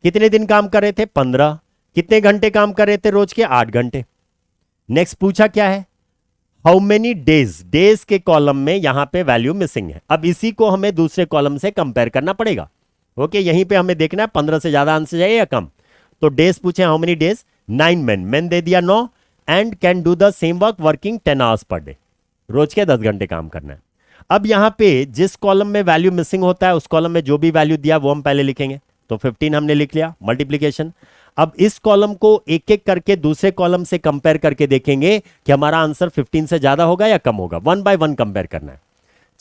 कितने दिन काम कर रहे थे 15, कितने घंटे काम कर रहे थे रोज के 8 घंटे। नेक्स्ट पूछा क्या है, हाउ मेनी डेज। डेज के कॉलम में यहां पे वैल्यू मिसिंग है। अब इसी को हमें दूसरे कॉलम से कंपेयर करना पड़ेगा। ओके, यहीं पे हमें देखना है 15 से ज्यादा आंसर है या कम। तो डेज पूछे how many days, 9 men, man दे दिया 9, and can do the same work working 10 hours per day, रोज के 10 घंटे काम करना है। अब यहां पे जिस कॉलम में वैल्यू मिसिंग होता है उस कॉलम में जो भी वैल्यू दिया वो हम पहले लिखेंगे। तो 15 हमने लिख लिया, मल्टीप्लीकेशन। अब इस कॉलम को एक एक करके दूसरे कॉलम से कंपेयर करके देखेंगे कि हमारा आंसर 15 से ज्यादा होगा या कम होगा। 1 by 1 कंपेयर करना है।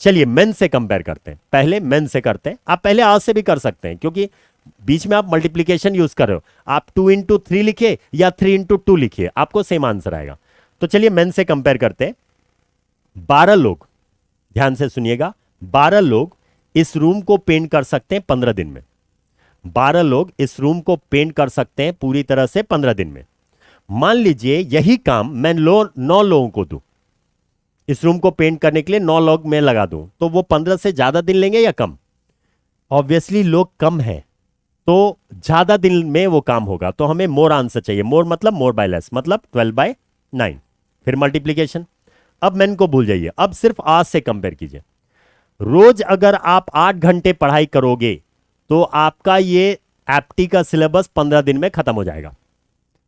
चलिए मेन से कंपेयर करते हैं, पहले मेन से करते हैं। आप पहले आज से भी कर सकते हैं क्योंकि बीच में आप मल्टीप्लीकेशन यूज कर रहे हो। आप 2 into 3 लिखिए या 3 into 2 लिखिए, आपको सेम आंसर आएगा। तो चलिए मेन से कंपेयर करते हैं। 12 लोग, ध्यान से सुनिएगा, 12 लोग इस रूम को पेंट कर सकते हैं 15 दिन में। 12 लोग इस रूम को पेंट कर सकते हैं पूरी तरह से 15 दिन में। मान लीजिए यही काम मैं 9 लोगों को दूं, इस रूम को पेंट करने के लिए 9 लोग मैं लगा दूं, तो वो 15 से ज्यादा दिन लेंगे या कम। ऑब्वियसली लोग कम है तो ज्यादा दिन में वो काम होगा। तो हमें मोर आंसर चाहिए। मोर मतलब मोर बाय लेस, मतलब 12 by 9। फिर मल्टीप्लीकेशन। अब मैन को भूल जाइए, अब सिर्फ आज से कंपेयर कीजिए। रोज अगर आप 8 घंटे पढ़ाई करोगे तो आपका ये एप्टी का सिलेबस 15 दिन में खत्म हो जाएगा।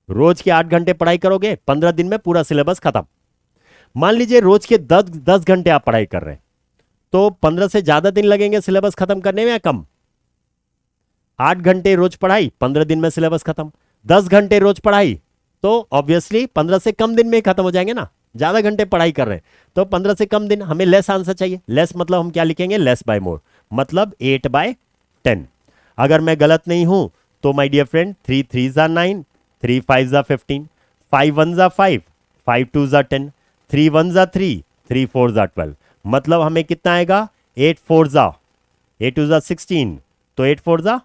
रोज के 8 घंटे पढ़ाई करोगे, 15 दिन में पूरा सिलेबस खत्म। मान लीजिए रोज के 10 घंटे आप पढ़ाई कर रहे हैं, तो 15 से ज्यादा दिन लगेंगे सिलेबस खत्म करने में या कम। 8 घंटे रोज पढ़ाई, 15 दिन में सिलेबस खत्म। 10 घंटे रोज पढ़ाई, तो ऑब्वियसली 15 से कम दिन में ही खत्म हो जाएंगे ना। ज्यादा घंटे पढ़ाई कर रहे हैं तो 15 से कम दिन। हमें लेस आंसर चाहिए। लेस मतलब हम क्या लिखेंगे, लेस बाय मोर, मतलब 8 by 10। अगर मैं गलत नहीं हूं तो my dear friend 3 3s are 9, 3 5s are 15, 5 1s are 5, 5 2s are 10, 3 1s are 3, 3 4s are 12। मतलब हमें कितना आएगा, 8 4s are 8 2s are 16, तो 8 4s are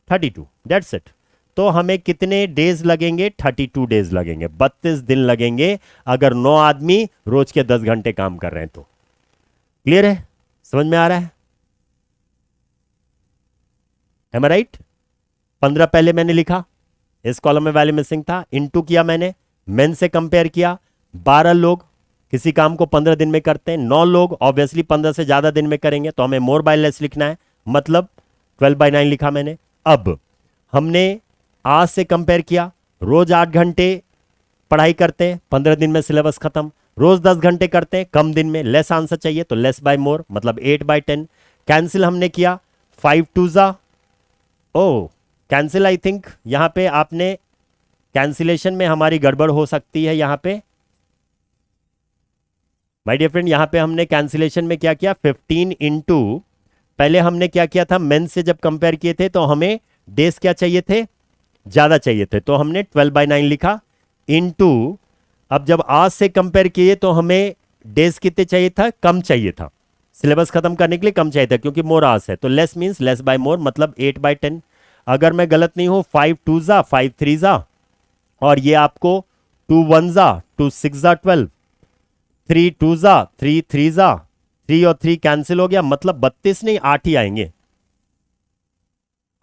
32। That's it. तो हमें कितने डेज लगेंगे, 32 डेज लगेंगे, 32 दिन लगेंगे अगर 9 आदमी रोज के 10 घंटे काम कर रहे हैं तो। क्लियर है, समझ में आ रहा है? एम आई राइट? 15 पहले मैंने लिखा, इस कॉलम में वैल्यू मिसिंग था, इनटू किया मैंने, मेन से कंपेयर किया। 12 लोग किसी काम को 15 दिन में करते हैं, 9 लोग ऑब्वियसली 15 से ज्यादा दिन में करेंगे, तो हमें मोर बाय लेस लिखना है, मतलब 12 by 9 लिखा मैंने। अब हमने आज से कंपेयर किया, रोज 8 घंटे पढ़ाई करते हैं, 15 दिन में सिलेबस खत्म। रोज 10 घंटे करते हैं, कम दिन में, लेस आंसर चाहिए, तो लेस बाय मोर, मतलब 8 by 10। कैंसिल हमने किया, 5 2s are, oh cancel, I think यहां पे आपने कैंसिलेशन में हमारी गड़बड़ हो सकती है। यहां पे माय डियर फ्रेंड, यहां पे हमने कैंसिलेशन में क्या किया, 15 इंटू, पहले हमने क्या किया था, मेन से जब कंपेयर किए थे तो हमें डेज क्या चाहिए थे, ज्यादा चाहिए थे, तो हमने 12 by 9 लिखा, इनटू, अब जब आज से कंपेयर किए तो हमें डेज कितने चाहिए था, कम चाहिए था, सिलेबस खत्म करने के लिए कम चाहिए था क्योंकि मोर आज है, तो लेस मींस लेस बाय मोर, मतलब 8 by 10। अगर मैं गलत नहीं हूं, 5 2s are 5 3s are, और ये आपको 2 1s are 2 6s are 12, 3 2s are 3 3s are, 3 और 3 कैंसिल हो गया, मतलब 32 नहीं 8 ही आएंगे।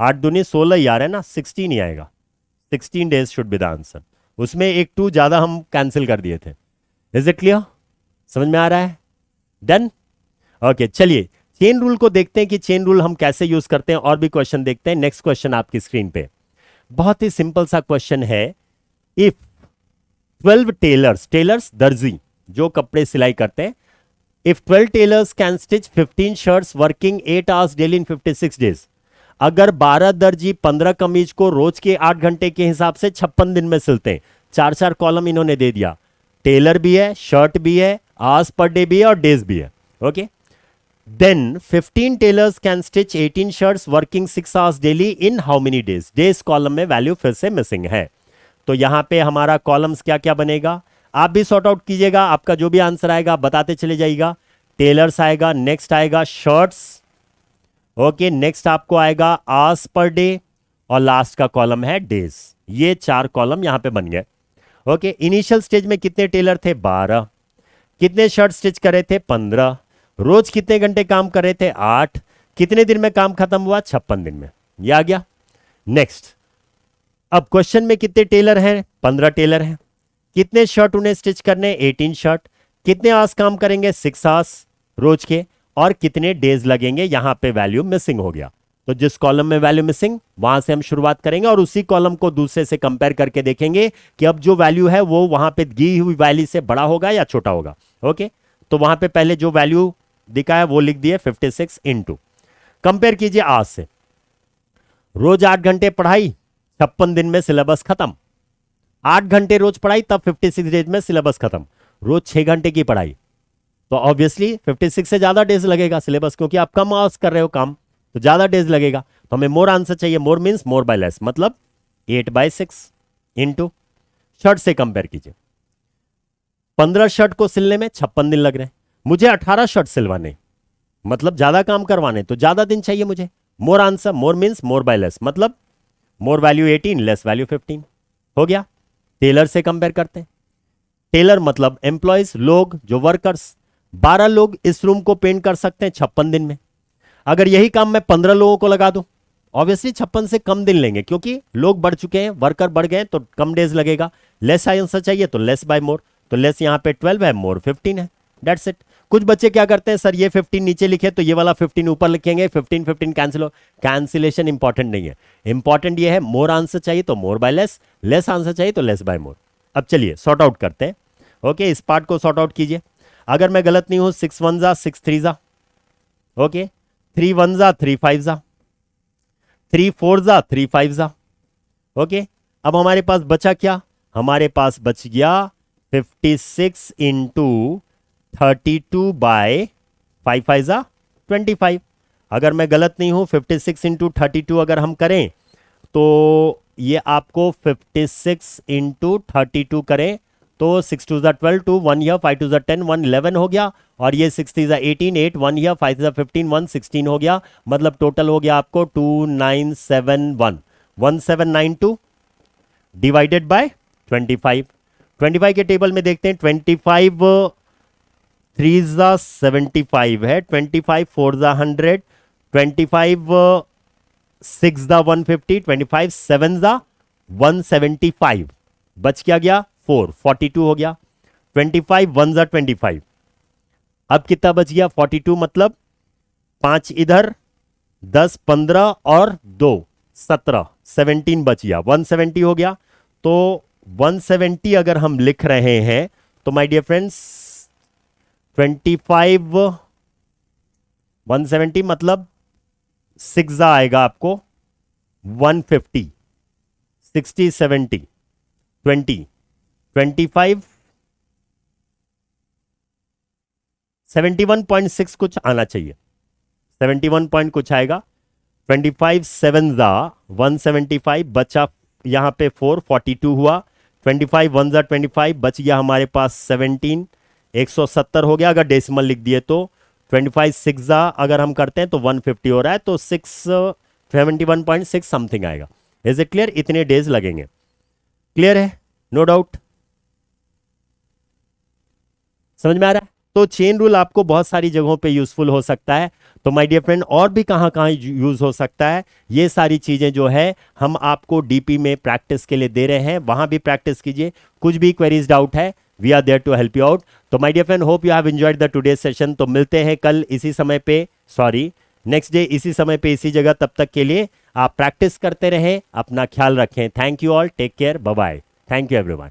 8 दूनी 16 ही आ रहा है ना, 16 ही आएगा। 16 days should be the answer. उसमें एक 2 ज्यादा हम कैंसिल कर दिए थे। Is it clear? समझ में आ रहा है? डन। ओके चलिए चेन रूल को देखते हैं कि चेन रूल हम कैसे यूज करते हैं, और भी क्वेश्चन देखते हैं। नेक्स्ट क्वेश्चन आपकी स्क्रीन पे बहुत ही सिंपल सा क्वेश्चन है। इफ 12 टेलर्स, टेलर्स दर्जी जो कपड़े सिलाई करते हैं, if 12 tailors can stitch 15 shirts working 8 hours daily in 56 days, अगर 12 दर्जी 15 कमीज को रोज के 8 घंटे के हिसाब से 56 दिन में सिलते हैं, चार चार कॉलम इन्होंने दे दिया, टेलर भी है, शर्ट भी है, आवर्स पर डे भी है और डेज भी है। Okay, then 15 tailors can stitch 18 shirts working 6 hours daily in how many days. Days column में वैल्यू फिर से मिसिंग है, तो यहां पे हमारा कॉलम्स क्या क्या बनेगा, आप भी सॉर्ट आउट कीजिएगा, आपका जो भी आंसर आएगा बताते चले जाइएगा। टेलर्स आएगा, नेक्स्ट आएगा शर्ट्स, ओके, नेक्स्ट आपको आएगा आवर्स पर डे, और लास्ट का कॉलम है डेज। ये चार कॉलम यहां पे बन गए। ओके, इनिशियल स्टेज में कितने टेलर थे, 12, कितने शर्ट स्टिच करे थे, 15, रोज कितने घंटे काम कर रहे थे, 8, कितने दिन में काम खत्म हुआ, 56 दिन में। ये आ गया। नेक्स्ट, अब क्वेश्चन में कितने टेलर हैं, 15 टेलर हैं, कितने शर्ट उन्हें स्टिच करने, 18 शर्ट, कितने आवर्स काम करेंगे, 6 आवर्स रोज के, और कितने डेज लगेंगे, यहां पे वैल्यू मिसिंग हो गया। तो जिस कॉलम में वैल्यू मिसिंग वहां से हम शुरुआत करेंगे और उसी कॉलम को दूसरे से कंपेयर करके देखेंगे कि अब जो वैल्यू है वो वहां पे दी हुई वैल्यू से बड़ा होगा या छोटा होगा। ओके, तो वहां पे पहले जो वैल्यू दिखा है वो लिख दिए 56 इंटू, कंपेयर कीजिए आज से, रोज 8 घंटे पढ़ाई, 56 दिन में सिलेबस खत्म, 8 घंटे रोज पढ़ाई तब 56 डेज में सिलेबस खत्म, रोज 6 घंटे की पढ़ाई, तो ऑब्वियसली 56 से ज्यादा डेज लगेगा सिलेबस, क्योंकि आप कम आवर्स कर रहे हो काम, तो ज्यादा डेज लगेगा। तो हमें मोर आंसर चाहिए, मोर मींस मोर बाय लेस, मतलब 8/6 इंटू, शर्ट से कंपेयर कीजिए, 15 शर्ट को सिलने में 56 दिन लग रहे हैं, मुझे 18 शर्ट सिलवाने, मतलब ज्यादा काम करवाने, तो ज्यादा दिन चाहिए मुझे। More answer, more means more by less, मतलब मोर वैल्यू 18 लेस वैल्यू 15 हो गया। टेलर से कंपेयर करते हैं, टेलर मतलब एम्प्लॉयज, लोग जो वर्कर्स, 12 लोग इस रूम को पेंट कर सकते हैं 56 दिन में। अगर यही काम मैं 15 लोगों को लगा दूं, ऑब्वियसली 56 से कम दिन लेंगे, क्योंकि लोग बढ़ चुके हैं, वर्कर बढ़ गए, तो कम डेज लगेगा। लेस आंसर चाहिए तो लेस बाय मोर, तो लेस यहां पे 12 है, मोर 15 है, दैट्स इट। कुछ बच्चे क्या करते हैं, सर ये 15 नीचे लिखे तो ये वाला 15 ऊपर लिखेंगे, 15 15 कैंसिल हो। कैंसिलेशन इंपॉर्टेंट नहीं है, इंपॉर्टेंट ये है मोर आंसर चाहिए तो मोर बाय लेस, लेस आंसर चाहिए तो लेस बाय मोर। अब चलिए सॉर्ट आउट करते हैं। ओके, इस पार्ट को सॉर्ट आउट कीजिए, अगर मैं गलत नहीं हूं 6 1 जा 6 3 जा, ओके, 3 1 जा 3 5 जा, 3 4 जा 3 5 जा। ओके, अब हमारे पास बचा क्या, हमारे पास बच गया 56 इंटू 32/5 5 जा 25। अगर मैं गलत नहीं हूं 56 इंटू 32 अगर हम करें तो ये आपको 56 इंटू 32 करें तो 6 2 जा 12, 2 1 या 5 2 जा 10, 1 11 हो गया, और ये 6 3 जा 18, 8 1 या 5 जा 15, 1 16 हो गया, मतलब टोटल हो गया आपको 2971 1792 डिवाइडेड बाय 25। 25 के टेबल में देखते हैं, 25 3 जा 75 है, 25 4 जा 100, 25 6 जा 150, 25 7 जा 175, बच क्या गया 4 42 हो गया, 25 1 जा 25, अब कितना बच गया 42, मतलब 5 इधर 10 15 और 2 17 17 बच गया, 170 हो गया। तो 170 अगर हम लिख रहे हैं तो माय डियर फ्रेंड्स 25 170 मतलब 6 आएगा आपको 150, 60 70 20 25 71.6 कुछ आना चाहिए, 71 पॉइंट कुछ आएगा। 25 7 जा 175, बचा यहां पे 4 42 हुआ, 25 1 जा 25, बच गया हमारे पास 17 170 हो गया अगर डेसिमल लिख दिए तो। 25 6 जा अगर हम करते हैं तो 150 हो रहा है, तो 71.6 समथिंग आएगा। इज इट क्लियर, इतने डेज लगेंगे, क्लियर है, नो डाउट, समझ में आ रहा है। तो चेन रूल आपको बहुत सारी जगहों पे यूजफुल हो सकता है। तो माय डियर फ्रेंड और भी कहां कहां यूज हो सकता है, ये सारी चीजें जो है हम आपको डीपी में प्रैक्टिस के लिए दे रहे हैं, वहां भी प्रैक्टिस कीजिए। कुछ भी क्वेरीज डाउट है we are there to help you out. तो my dear friend, hope you have enjoyed the today session. तो मिलते हैं कल इसी समय पे, नेक्स्ट डे इसी समय पे इसी जगह। तब तक के लिए आप प्रैक्टिस करते रहें, अपना ख्याल रखें। Thank you all, take care, bye bye. Thank you everyone.